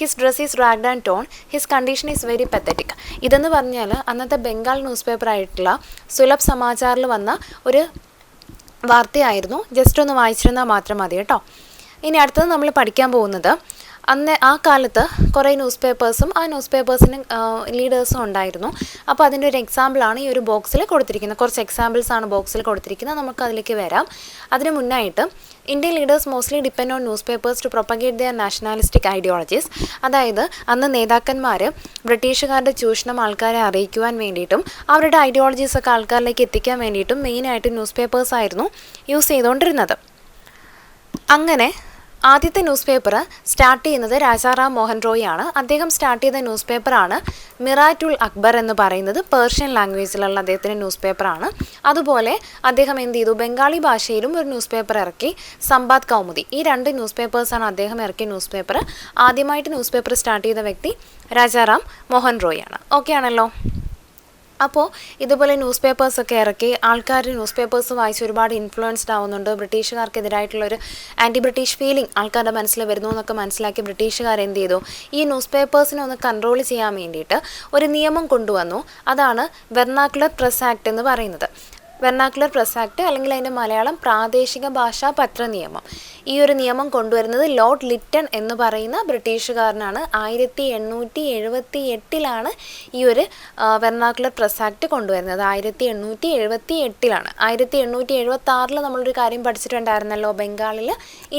His dress is ragged and torn. His condition is very pathetic. ഇതെന്ന് പറഞ്ഞാൽ അന്നത്തെ Bengal news paper ആയിട്ടുള്ള സുലഭ് സമാചാറിൽ വന്ന ഒരു വാർത്തയായിരുന്നു. Just ഒന്ന് വായിച്ചിരുന്നാൽ മാത്രം മതി കേട്ടോ. ഇനി അടുത്തത് നമ്മൾ പഠിക്കാൻ പോകുന്നത്, അന്ന് ആ കാലത്ത് കുറേ ന്യൂസ് പേപ്പേഴ്സും ആ ന്യൂസ് പേപ്പേഴ്സിന് ലീഡേഴ്സും ഉണ്ടായിരുന്നു. അപ്പോൾ അതിൻ്റെ ഒരു എക്സാമ്പിളാണ് ഈ ഒരു ബോക്സിൽ കൊടുത്തിരിക്കുന്നത്. കുറച്ച് എക്സാമ്പിൾസാണ് ബോക്സിൽ കൊടുത്തിരിക്കുന്നത്. നമുക്ക് അതിലേക്ക് വരാം. അതിന് മുന്നായിട്ട് Indian leaders mostly depend on newspapers to propagate their nationalistic ideologies. അതായത് അന്ന് നേതാക്കന്മാർ ബ്രിട്ടീഷുകാരുടെ ചൂഷണം ആൾക്കാരെ അറിയിക്കുവാൻ വേണ്ടിയിട്ടും അവരുടെ ഐഡിയോളജീസൊക്കെ ആൾക്കാരിലേക്ക് എത്തിക്കാൻ വേണ്ടിയിട്ടും മെയിനായിട്ട് ന്യൂസ് പേപ്പേഴ്സായിരുന്നു യൂസ് ചെയ്തുകൊണ്ടിരുന്നത്. അങ്ങനെ ആദ്യത്തെ ന്യൂസ് പേപ്പർ സ്റ്റാർട്ട് ചെയ്യുന്നത് രാജാറാം മോഹൻ റോയ് ആണ്. അദ്ദേഹം സ്റ്റാർട്ട് ചെയ്ത ന്യൂസ് പേപ്പറാണ് മിറാറ്റുൽ അക്ബർ എന്ന് പറയുന്നത്. പേർഷ്യൻ ലാംഗ്വേജിലുള്ള അദ്ദേഹത്തിൻ്റെ ന്യൂസ് പേപ്പറാണ്. അതുപോലെ അദ്ദേഹം എന്ത് ചെയ്തു, ബംഗാളി ഭാഷയിലും ഒരു ന്യൂസ് പേപ്പർ ഇറക്കി, സമ്പാദ് കൗമുദി. ഈ 2 ന്യൂസ് പേപ്പേഴ്സാണ് അദ്ദേഹം ഇറക്കിയ ന്യൂസ് പേപ്പർ. ആദ്യമായിട്ട് ന്യൂസ് പേപ്പർ സ്റ്റാർട്ട് ചെയ്ത വ്യക്തി രാജാറാം മോഹൻ റോയ് ആണ്. ഓക്കെ ആണല്ലോ. അപ്പോൾ ഇതുപോലെ ന്യൂസ് പേപ്പേഴ്സൊക്കെ ഇറക്കി ആൾക്കാർ ന്യൂസ് പേപ്പേഴ്സ് വായിച്ച് ഒരുപാട് ഇൻഫ്ലുവൻസ്ഡ് ആവുന്നുണ്ട്. ബ്രിട്ടീഷുകാർക്കെതിരായിട്ടുള്ളൊരു ആൻറ്റി ബ്രിട്ടീഷ് ഫീലിംഗ് ആൾക്കാരുടെ മനസ്സിൽ വരുന്നു എന്നൊക്കെ മനസ്സിലാക്കി ബ്രിട്ടീഷുകാർ എന്ത് ചെയ്തു, ഈ ന്യൂസ് പേപ്പേഴ്സിനെ ഒന്ന് കൺട്രോൾ ചെയ്യാൻ വേണ്ടിയിട്ട് ഒരു നിയമം കൊണ്ടുവന്നു. അതാണ് വെർനാക്കുലർ പ്രസ് ആക്ട് എന്ന് പറയുന്നത്. വെർനാക്കുലർ പ്രസ് ആക്ട്, അല്ലെങ്കിൽ അതിൻ്റെ മലയാളം പ്രാദേശിക ഭാഷാ പത്ര നിയമം. ഈ ഒരു നിയമം കൊണ്ടുവരുന്നത് ലോർഡ് ലിറ്റൺ എന്ന് പറയുന്ന ബ്രിട്ടീഷുകാരനാണ്. 1878 ഈ ഒരു വെർനാക്കുലർ പ്രസ് ആക്ട് കൊണ്ടുവരുന്നത്. 1878. 1876 നമ്മളൊരു കാര്യം പഠിച്ചിട്ടുണ്ടായിരുന്നല്ലോ, ബംഗാളിൽ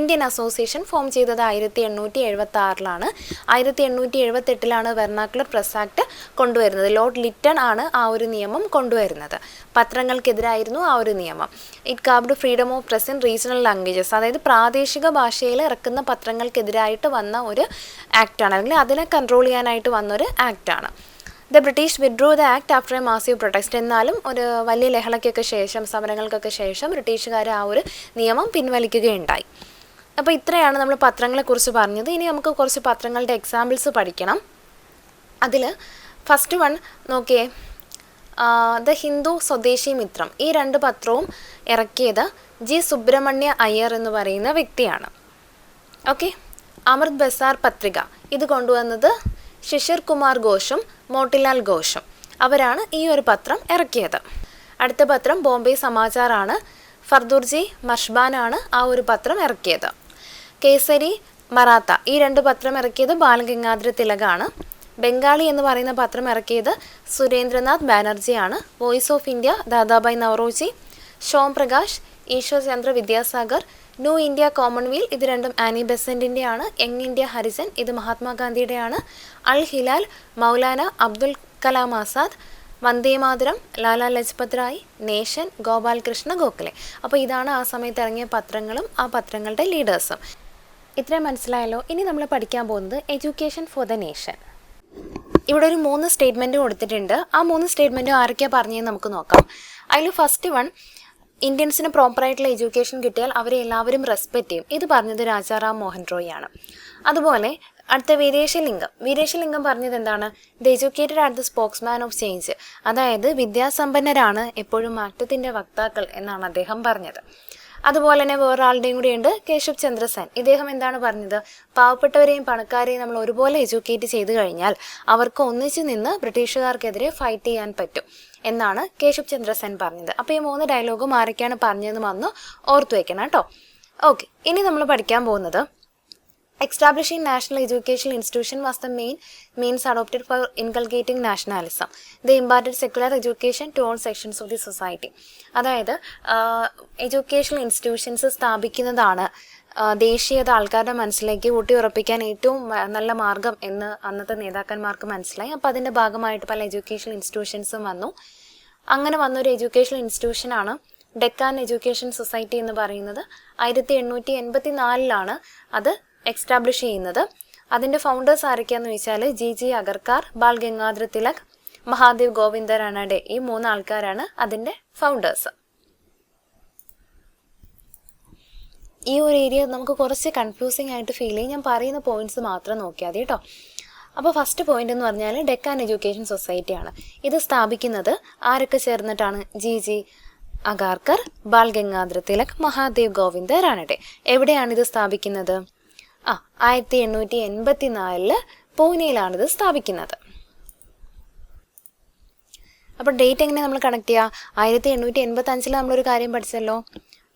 ഇന്ത്യൻ അസോസിയേഷൻ ഫോം ചെയ്തത് 1876. 1878 വെർനാക്കുലർ പ്രസ് ആക്ട് കൊണ്ടുവരുന്നത്. ലോർഡ് ലിറ്റൺ ആണ് ആ ഒരു നിയമം കൊണ്ടുവരുന്നത്. പത്രങ്ങൾക്കെതിരായിരുന്നു ആ ഒരു നിയമം. It curbed freedom of press in regional languages, അതായത് പ്രാദേശിക ഭാഷയിൽ ഇറക്കുന്ന പത്രങ്ങൾക്കെതിരായിട്ട് വന്ന ഒരു ആക്റ്റാണ്, അല്ലെങ്കിൽ അതിനെ കൺട്രോൾ ചെയ്യാനായിട്ട് വന്നൊരു ആക്റ്റാണ്. The British withdrew the act after a massive protest. എന്നാലും ഒരു വലിയ ലഹളയ്ക്കൊക്കെ ശേഷം, സമരങ്ങൾക്കൊക്കെ ശേഷം ബ്രിട്ടീഷുകാർ ആ ഒരു നിയമം പിൻവലിക്കുകയുണ്ടായി. അപ്പോൾ ഇത്രയാണ് നമ്മൾ പത്രങ്ങളെക്കുറിച്ച് പറഞ്ഞത്. ഇനി നമുക്ക് കുറച്ച് പത്രങ്ങളുടെ എക്സാമ്പിൾസ് പഠിക്കണം. അതിൽ ഫസ്റ്റ് വൺ നോക്കിയേ, ദ ഹിന്ദു, സ്വദേശി മിത്രം. ഈ 2 പത്രവും ഇറക്കിയത് ജി സുബ്രഹ്മണ്യ അയ്യർ എന്ന് പറയുന്ന വ്യക്തിയാണ്. ഓക്കെ. അമൃത് ബസാർ പത്രിക ഇത് കൊണ്ടുവന്നത് ശിശിർ കുമാർ ഘോഷും മോട്ടിലാൽ ഘോഷും. അവരാണ് ഈ ഒരു പത്രം ഇറക്കിയത്. അടുത്ത പത്രം ബോംബെ സമാചാറാണ്. ഫർദുർജി മർഷ്ബാനാണ് ആ ഒരു പത്രം ഇറക്കിയത്. കേസരി, മറാത്ത ഈ 2 പത്രം ഇറക്കിയത് ബാലഗംഗാധര തിലകാണ്. ബംഗാളി എന്ന് പറയുന്ന പത്രം ഇറക്കിയത് സുരേന്ദ്രനാഥ് ബാനർജിയാണ്. Voice of India Dadabhai Naoroji. Som Prakash, Ishwar Chandra Vidyasagar. New India commonweal ഇത് 2 ആനി ബെസന്റിൻ്റെയാണ്. യങ് ഇന്ത്യ ഹരിജൻ ഇത് മഹാത്മാഗാന്ധിയുടെയാണ്. അൽ ഹിലാൽ മൗലാന അബ്ദുൽ കലാം ആസാദ്. വന്ദേമാതരം ലാലാ ലജ്പത് റായ്. നേഷൻ ഗോപാൽകൃഷ്ണ ഗോഖലെ. അപ്പോൾ ഇതാണ് ആ സമയത്ത് ഇറങ്ങിയ പത്രങ്ങളും ആ പത്രങ്ങളുടെ ലീഡേഴ്സും. ഇത്രയും മനസ്സിലായല്ലോ. ഇനി നമ്മൾ പഠിക്കാൻ പോകുന്നത് എഡ്യൂക്കേഷൻ ഫോർ ദ നേഷൻ. ഇവിടെ ഒരു 3 സ്റ്റേറ്റ്മെൻറ്റ് കൊടുത്തിട്ടുണ്ട്. ആ 3 സ്റ്റേറ്റ്മെൻറ്റും ആരൊക്കെയാണ് പറഞ്ഞതെന്ന് നമുക്ക് നോക്കാം. അതിൽ ഫസ്റ്റ് വൺ, ഇന്ത്യൻസിന് പ്രോപ്പറായിട്ടുള്ള എഡ്യൂക്കേഷൻ കിട്ടിയാൽ അവരെ എല്ലാവരും റെസ്പെക്റ്റ് ചെയ്യും. ഇത് പറഞ്ഞത് രാജാറാം മോഹൻ റോയ് ആണ്. അതുപോലെ അടുത്ത വീരേശലിംഗം പറഞ്ഞത് എന്താണ്? The educated are the spokesman of change, അതായത് വിദ്യാസമ്പന്നരാണ് എപ്പോഴും മാറ്റത്തിൻ്റെ വക്താക്കൾ എന്നാണ് അദ്ദേഹം പറഞ്ഞത്. അതുപോലെ തന്നെ വേറൊരാളുടെയും കൂടിയുണ്ട്, കേശവ് ചന്ദ്ര സെൻ. ഇദ്ദേഹം എന്താണ് പറഞ്ഞത്? പാവപ്പെട്ടവരെയും പണക്കാരെയും നമ്മൾ ഒരുപോലെ എഡ്യൂക്കേറ്റ് ചെയ്ത് കഴിഞ്ഞാൽ അവർക്ക് ഒന്നിച്ച് നിന്ന് ബ്രിട്ടീഷുകാർക്കെതിരെ ഫൈറ്റ് ചെയ്യാൻ പറ്റും എന്നാണ് കേശവ് ചന്ദ്ര സെൻ പറഞ്ഞത്. അപ്പോൾ ഈ 3 ഡയലോഗും ആരൊക്കെയാണ് പറഞ്ഞതെന്ന് വന്ന് ഓർത്തു വെക്കണം കേട്ടോ. ഓക്കെ, ഇനി നമ്മൾ പഠിക്കാൻ പോകുന്നത് Establishing national educational institution was the main means adopted for inculcating nationalism. They imparted secular education to all sections of the society. അതായത് എഡ്യൂക്കേഷണൽ ഇൻസ്റ്റിറ്റ്യൂഷൻസ് സ്ഥാപിക്കുന്നതാണ് ദേശീയത ആൾക്കാരുടെ മനസ്സിലേക്ക് ഊട്ടിയുറപ്പിക്കാൻ ഏറ്റവും നല്ല മാർഗം എന്ന് അന്നത്തെ നേതാക്കന്മാർക്ക് മനസ്സിലായി. അപ്പോൾ അതിൻ്റെ ഭാഗമായിട്ട് പല എഡ്യൂക്കേഷൻ ഇൻസ്റ്റിറ്റ്യൂഷൻസും വന്നു. അങ്ങനെ വന്നൊരു എഡ്യൂക്കേഷൻ ഇൻസ്റ്റിറ്റ്യൂഷനാണ് ഡെക്കാൻ എഡ്യൂക്കേഷൻ സൊസൈറ്റി എന്ന് പറയുന്നത്. 1884 അത് എക്സ്റ്റാബ്ലിഷ് ചെയ്യുന്നത്. അതിൻ്റെ ഫൗണ്ടേഴ്സ് ആരൊക്കെയാണെന്ന് ചോദിച്ചാൽ G.G. അഗർക്കർ, ബാൽ ഗംഗാധര തിലക്, മഹാദേവ് ഗോവിന്ദ റാനഡെ, ഈ 3 ആൾക്കാരാണ് അതിൻ്റെ ഫൗണ്ടേഴ്സ്. ഈ ഒരു ഏരിയ നമുക്ക് കുറച്ച് കൺഫ്യൂസിങ് ആയിട്ട് ഫീൽ ചെയ്യും. ഞാൻ പറയുന്ന പോയിന്റ്സ് മാത്രം നോക്കിയാൽ മതി കേട്ടോ. അപ്പോൾ ഫസ്റ്റ് പോയിന്റ് എന്ന് പറഞ്ഞാൽ ഡെക്കാൻ എഡ്യൂക്കേഷൻ സൊസൈറ്റിയാണ്. ഇത് സ്ഥാപിക്കുന്നത് ആരൊക്കെ ചേർന്നിട്ടാണ്? G.G. അഗർക്കർ, ബാൽ ഗംഗാധര തിലക്, മഹാദേവ് ഗോവിന്ദ റാനഡെ. എവിടെയാണ് ഇത് സ്ഥാപിക്കുന്നത്? 1884 പൂനെയിലാണിത് സ്ഥാപിക്കുന്നത്. അപ്പോൾ ഡേറ്റ് എങ്ങനെ നമ്മൾ കണക്ട് ചെയ്യുക? 1885 നമ്മളൊരു കാര്യം പഠിച്ചല്ലോ,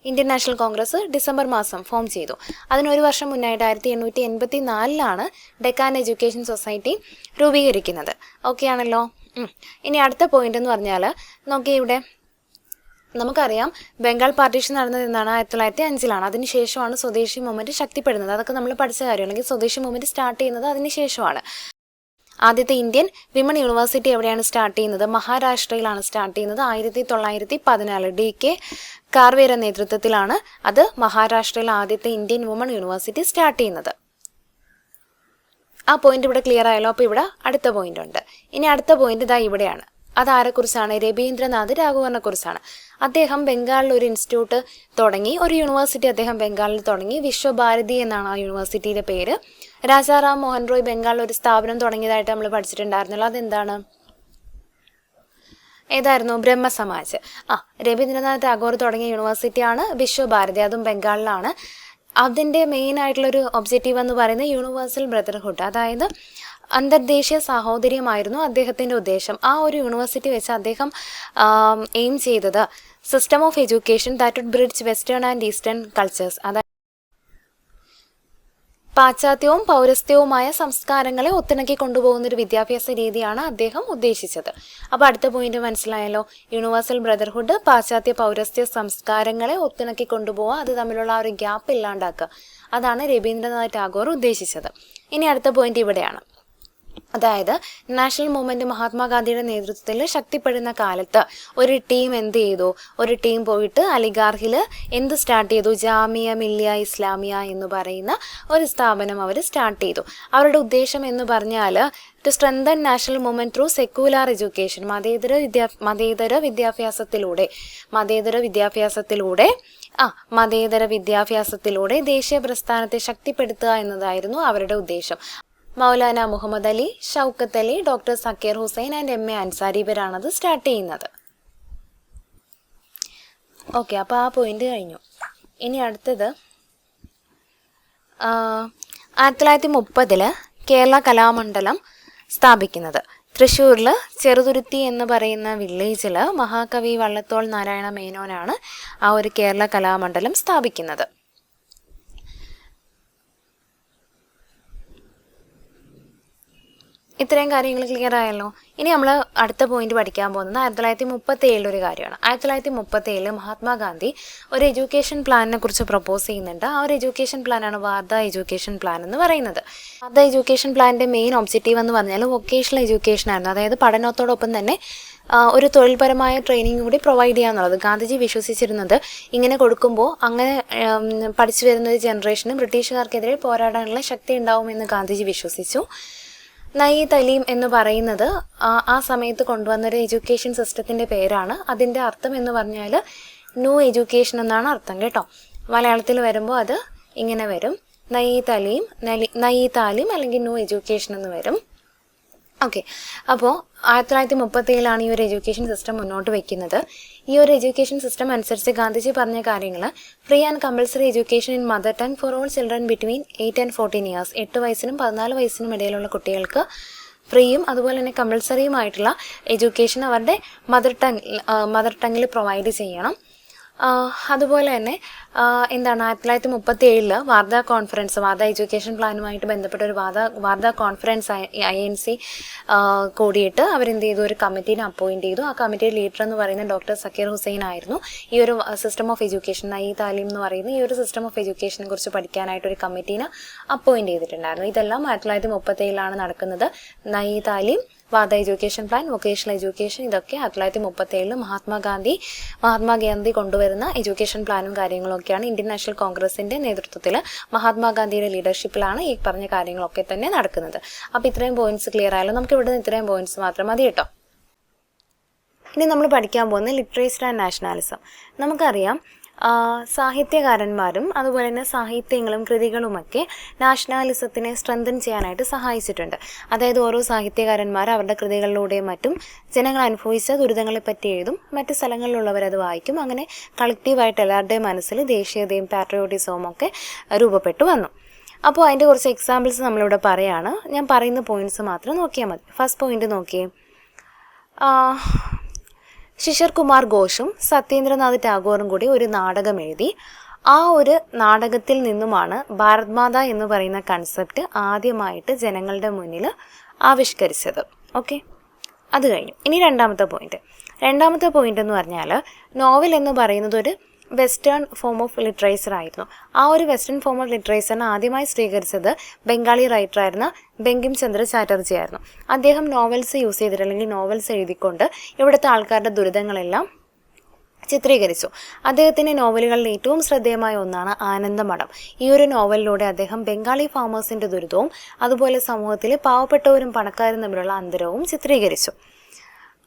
ഇന്ത്യൻ നാഷണൽ കോൺഗ്രസ് ഡിസംബർ മാസം ഫോം ചെയ്തു. അതിനൊരു വർഷം മുന്നായിട്ട് 1884 ഡെക്കാൻ എഡ്യൂക്കേഷൻ സൊസൈറ്റി രൂപീകരിക്കുന്നത്. ഓക്കെ ആണല്ലോ. ഇനി അടുത്ത പോയിന്റ് എന്ന് പറഞ്ഞാൽ നോക്കിയേ, ഇവിടെ നമുക്കറിയാം ബംഗാൾ പാർട്ടീഷൻ നടന്നത് എന്നാണ് 1905 അതിനുശേഷമാണ് സ്വദേശി മൂവ്മെൻറ്റ് ശക്തിപ്പെടുന്നത്. അതൊക്കെ നമ്മൾ പഠിച്ച കാര്യം. അല്ലെങ്കിൽ സ്വദേശി മൂവ്മെൻറ്റ് സ്റ്റാർട്ട് ചെയ്യുന്നത് അതിനുശേഷമാണ്. ആദ്യത്തെ ഇന്ത്യൻ വിമൺ യൂണിവേഴ്സിറ്റി എവിടെയാണ് സ്റ്റാർട്ട് ചെയ്യുന്നത്? മഹാരാഷ്ട്രയിലാണ് സ്റ്റാർട്ട് ചെയ്യുന്നത്. 1914 D.K. കാർവേര നേതൃത്വത്തിലാണ് അത് മഹാരാഷ്ട്രയിലെ ആദ്യത്തെ ഇന്ത്യൻ വുമൺ യൂണിവേഴ്സിറ്റി സ്റ്റാർട്ട് ചെയ്യുന്നത്. ആ പോയിന്റ് ഇവിടെ ക്ലിയർ ആയല്ലോ. അപ്പോൾ ഇവിടെ അടുത്ത പോയിന്റ് ഉണ്ട്. ഇനി അടുത്ത പോയിന്റ് ഇതാ ഇവിടെയാണ്. അതാരെക്കുറിച്ചാണ്? രവീന്ദ്രനാഥ് ടാഗോറിനെ കുറിച്ചാണ്. അദ്ദേഹം ബംഗാളിൽ ഒരു ഇൻസ്റ്റിറ്റ്യൂട്ട് തുടങ്ങി, ഒരു യൂണിവേഴ്സിറ്റി അദ്ദേഹം ബംഗാളിൽ തുടങ്ങി. വിശ്വഭാരതി എന്നാണ് ആ യൂണിവേഴ്സിറ്റിയുടെ പേര്. രാജാറാം മോഹൻ റോയ് ബംഗാളിൽ ഒരു സ്ഥാപനം തുടങ്ങിയതായിട്ട് നമ്മൾ പഠിച്ചിട്ടുണ്ടായിരുന്നല്ലോ. അതെന്താണ്? ഏതായിരുന്നു? ബ്രഹ്മസമാജ്. രവീന്ദ്രനാഥ് ടാഗോർ തുടങ്ങിയ യൂണിവേഴ്സിറ്റിയാണ് വിശ്വഭാരതി. അതും ബംഗാളിലാണ്. അതിൻ്റെ മെയിൻ ആയിട്ടുള്ളൊരു ഒബ്ജക്റ്റീവ് എന്ന് പറയുന്നത് യൂണിവേഴ്സൽ ബ്രദർഹുഡ്, അതായത് അന്തർദേശീയ സാഹോദര്യമായിരുന്നു അദ്ദേഹത്തിൻ്റെ ഉദ്ദേശം. ആ ഒരു യൂണിവേഴ്സിറ്റി വെച്ച് അദ്ദേഹം എയിം ചെയ്തത് system of education that would bridge western and eastern cultures, അതായത് പാശ്ചാത്യവും പൗരസ്ത്യവുമായ സംസ്കാരങ്ങളെ ഒത്തിണക്കി കൊണ്ടുപോകുന്ന ഒരു വിദ്യാഭ്യാസ രീതിയാണ് അദ്ദേഹം ഉദ്ദേശിച്ചത്. അപ്പോൾ അടുത്ത പോയിന്റ് മനസ്സിലായല്ലോ. യൂണിവേഴ്സൽ ബ്രദർഹുഡ്, പാശ്ചാത്യ പൗരസ്ത്യ സംസ്കാരങ്ങളെ ഒത്തിണക്കി കൊണ്ടുപോവുക, അത് തമ്മിലുള്ള ആ ഒരു ഗ്യാപ്പ് ഇല്ലാണ്ടാക്കുക, അതാണ് രവീന്ദ്രനാഥ് ടാഗോർ ഉദ്ദേശിച്ചത്. ഇനി അടുത്ത പോയിന്റ് ഇവിടെയാണ്. അതായത് നാഷണൽ മൂവ്മെൻറ്റ് മഹാത്മാഗാന്ധിയുടെ നേതൃത്വത്തിൽ ശക്തിപ്പെടുന്ന കാലത്ത് ഒരു ടീം എന്ത് ചെയ്തു? ഒരു ടീം പോയിട്ട് അലിഗാർഹിൽ എന്ത് സ്റ്റാർട്ട് ചെയ്തു? ജാമിയ മില്ലിയ ഇസ്ലാമിയ എന്ന് പറയുന്ന ഒരു സ്ഥാപനം അവർ സ്റ്റാർട്ട് ചെയ്തു. അവരുടെ ഉദ്ദേശം എന്ന് പറഞ്ഞാൽ to strengthen national movement through secular education, മതേതര വിദ്യാഭ്യാസത്തിലൂടെ ദേശീയ പ്രസ്ഥാനത്തെ ശക്തിപ്പെടുത്തുക എന്നതായിരുന്നു അവരുടെ ഉദ്ദേശം. Maulana Muhammad Ali, Shaukat Ali, doctor Zakir Hussain and M.A. Ansari ഇവരാണത് സ്റ്റാർട്ട് ചെയ്യുന്നത്. ഓക്കെ, അപ്പോൾ ആ പോയിന്റ് കഴിഞ്ഞു. ഇനി അടുത്തത് 1930 കേരള കലാമണ്ഡലം സ്ഥാപിക്കുന്നത്. തൃശ്ശൂരിൽ ചെറുതുരുത്തി എന്ന് പറയുന്ന വില്ലേജിൽ മഹാകവി വള്ളത്തോൾ നാരായണ മേനോനാണ് ആ ഒരു കേരള കലാമണ്ഡലം സ്ഥാപിക്കുന്നത്. ഇത്രയും കാര്യങ്ങൾ ക്ലിയർ ആയല്ലോ. ഇനി നമ്മൾ അടുത്ത പോയിന്റ് പഠിക്കാൻ പോകുന്നത് 1937 ഒരു കാര്യമാണ്. 1937 മഹാത്മാഗാന്ധി ഒരു എഡ്യൂക്കേഷൻ പ്ലാനിനെ കുറിച്ച് പ്രപ്പോസ് ചെയ്യുന്നുണ്ട്. ആ ഒരു എഡ്യൂക്കേഷൻ പ്ലാനാണ് വാർധ എഡ്യൂക്കേഷൻ പ്ലാൻ എന്ന് പറയുന്നത്. വാർധ എഡ്യൂക്കേഷൻ പ്ലാനിൻ്റെ മെയിൻ ഒബ്ജക്റ്റീവ് എന്ന് പറഞ്ഞാൽ വൊക്കേഷണൽ എഡ്യൂക്കേഷൻ ആയിരുന്നു. അതായത് പഠനത്തോടൊപ്പം തന്നെ ഒരു തൊഴിൽപരമായ ട്രെയിനിങ് കൂടി പ്രൊവൈഡ് ചെയ്യാന്നുള്ളത്. ഗാന്ധിജി വിശ്വസിച്ചിരുന്നത് ഇങ്ങനെ കൊടുക്കുമ്പോൾ അങ്ങനെ പഠിച്ചു വരുന്ന ഒരു ജനറേഷന് ബ്രിട്ടീഷുകാർക്കെതിരെ പോരാടാനുള്ള ശക്തി ഉണ്ടാവുമെന്ന് ഗാന്ധിജി വിശ്വസിച്ചു. നയി തലീം എന്ന് പറയുന്നത് ആ സമയത്ത് കൊണ്ടുവന്നൊരു എഡ്യൂക്കേഷൻ സിസ്റ്റത്തിൻ്റെ പേരാണ്. അതിൻ്റെ അർത്ഥം എന്ന് പറഞ്ഞാൽ ന്യൂ എഡ്യൂക്കേഷൻ എന്നാണ് അർത്ഥം കേട്ടോ. മലയാളത്തിൽ വരുമ്പോൾ അത് ഇങ്ങനെ വരും, നയി താലീം അല്ലെങ്കിൽ ന്യൂ എഡ്യൂക്കേഷൻ എന്ന് വരും. ഓക്കെ, അപ്പോൾ 1937 ഈ ഒരു എഡ്യൂക്കേഷൻ സിസ്റ്റം മുന്നോട്ട് വയ്ക്കുന്നത്. ഈ ഒരു എഡ്യൂക്കേഷൻ സിസ്റ്റം അനുസരിച്ച് ഗാന്ധിജി പറഞ്ഞ കാര്യങ്ങൾ free and compulsory education in mother tongue for all children between 8 and 14 years, 8 വയസ്സിനും 14 വയസ്സിനും ഇടയിലുള്ള കുട്ടികൾക്ക് ഫ്രീയും അതുപോലെ തന്നെ കമ്പൽസറിയുമായിട്ടുള്ള എഡ്യൂക്കേഷൻ അവരുടെ മദർ ടങ്ങിൽ പ്രൊവൈഡ് ചെയ്യണം. അതുപോലെ തന്നെ എന്താണ് 1937 വാർധാ കോൺഫറൻസ്, വാർധാ എഡ്യൂക്കേഷൻ പ്ലാനുമായിട്ട് ബന്ധപ്പെട്ട ഒരു വാർധാ കോൺഫറൻസ് INC കൂടിയിട്ട് അവരെന്ത് ചെയ്തു, ഒരു കമ്മിറ്റീനെ അപ്പോയിൻറ്റ് ചെയ്തു. ആ കമ്മിറ്റിയുടെ ലീഡർ എന്ന് പറയുന്നത് ഡോക്ടർ സക്കീർ ഹുസൈൻ ആയിരുന്നു. ഈ ഒരു സിസ്റ്റം ഓഫ് എഡ്യൂക്കേഷൻ, നയി താലീം എന്ന് പറയുന്ന ഈ ഒരു സിസ്റ്റം ഓഫ് എഡ്യൂക്കേഷനെ കുറിച്ച് പഠിക്കാനായിട്ട് ഒരു കമ്മിറ്റീനെ അപ്പോയിൻറ്റ് ചെയ്തിട്ടുണ്ടായിരുന്നു. ഇതെല്ലാം 1937 നടക്കുന്നത്. Nai Talim, Wardha education plan, vocational education, ഇതൊക്കെ 1937 മഹാത്മാഗാന്ധി കൊണ്ടുവരുന്ന എഡ്യൂക്കേഷൻ പ്ലാനും കാര്യങ്ങളൊക്കെയാണ്. ഇന്ത്യൻ നാഷണൽ കോൺഗ്രസിൻ്റെ നേതൃത്വത്തിൽ മഹാത്മാഗാന്ധിയുടെ ലീഡർഷിപ്പിലാണ് ഈ പറഞ്ഞ കാര്യങ്ങളൊക്കെ തന്നെ നടക്കുന്നത്. അപ്പോൾ ഇത്രയും പോയിന്റ്സ് ക്ലിയർ ആയാലും നമുക്ക് ഇവിടെ നിന്ന് ഇത്രയും പോയിന്റ്സ് മാത്രം മതി കേട്ടോ. ഇനി നമ്മൾ പഠിക്കാൻ പോകുന്നത് ലിറ്ററേച്ചർ ആൻഡ് നാഷണാലിസം. നമുക്കറിയാം സാഹിത്യകാരന്മാരും അതുപോലെ തന്നെ സാഹിത്യങ്ങളും കൃതികളുമൊക്കെ നാഷണാലിസത്തിനെ സ്ട്രെങ്തൻ ചെയ്യാനായിട്ട് സഹായിച്ചിട്ടുണ്ട്. അതായത് ഓരോ സാഹിത്യകാരന്മാർ അവരുടെ കൃതികളിലൂടെയും മറ്റും ജനങ്ങൾ അനുഭവിച്ച ദുരിതങ്ങളെപ്പറ്റി എഴുതും, മറ്റ് സ്ഥലങ്ങളിലുള്ളവരത് വായിക്കും. അങ്ങനെ കളക്റ്റീവായിട്ട് എല്ലാവരുടെയും മനസ്സിൽ ദേശീയതയും പാട്രിയോട്ടിസവും ഒക്കെ രൂപപ്പെട്ടു വന്നു. അപ്പോൾ അതിൻ്റെ കുറച്ച് എക്സാമ്പിൾസ് നമ്മളിവിടെ പറയുകയാണ്. ഞാൻ പറയുന്ന പോയിന്റ്സ് മാത്രം നോക്കിയാൽ മതി. ഫസ്റ്റ് പോയിന്റ് നോക്കിയേ. ശിശിർ കുമാർ ഘോഷും സത്യേന്ദ്രനാഥ് ടാഗോറും കൂടി ഒരു നാടകം എഴുതി. ആ ഒരു നാടകത്തിൽ നിന്നുമാണ് ഭാരത് മാത എന്ന് പറയുന്ന കൺസെപ്റ്റ് ആദ്യമായിട്ട് ജനങ്ങളുടെ മുന്നിൽ ആവിഷ്കരിച്ചത്. ഓക്കെ, അത് കഴിഞ്ഞു. ഇനി രണ്ടാമത്തെ പോയിന്റ് എന്ന് പറഞ്ഞാൽ നോവൽ എന്ന് പറയുന്നത് ഒരു വെസ്റ്റേൺ ഫോം ഓഫ് ലിറ്ററേച്ചർ ആയിരുന്നു. ആ ഒരു വെസ്റ്റേൺ ഫോം ഓഫ് ലിറ്ററേച്ചറിനെ ആദ്യമായി സ്വീകരിച്ചത് ബംഗാളി റൈറ്ററായിരുന്ന ബങ്കിം ചന്ദ്ര ചാറ്റർജി ആയിരുന്നു. അദ്ദേഹം നോവൽസ് യൂസ് ചെയ്തിട്ട്, അല്ലെങ്കിൽ നോവൽസ് എഴുതിക്കൊണ്ട് ഇവിടുത്തെ ആൾക്കാരുടെ ദുരിതങ്ങളെല്ലാം ചിത്രീകരിച്ചു. അദ്ദേഹത്തിൻ്റെ നോവലുകളിൽ ഏറ്റവും ശ്രദ്ധേയമായ ഒന്നാണ് ആനന്ദമഠം. ഈ ഒരു നോവലിലൂടെ അദ്ദേഹം ബംഗാളി ഫാമേഴ്സിൻ്റെ ദുരിതവും അതുപോലെ സമൂഹത്തിലെ പാവപ്പെട്ടവരും പണക്കാരും തമ്മിലുള്ള അന്തരവും ചിത്രീകരിച്ചു.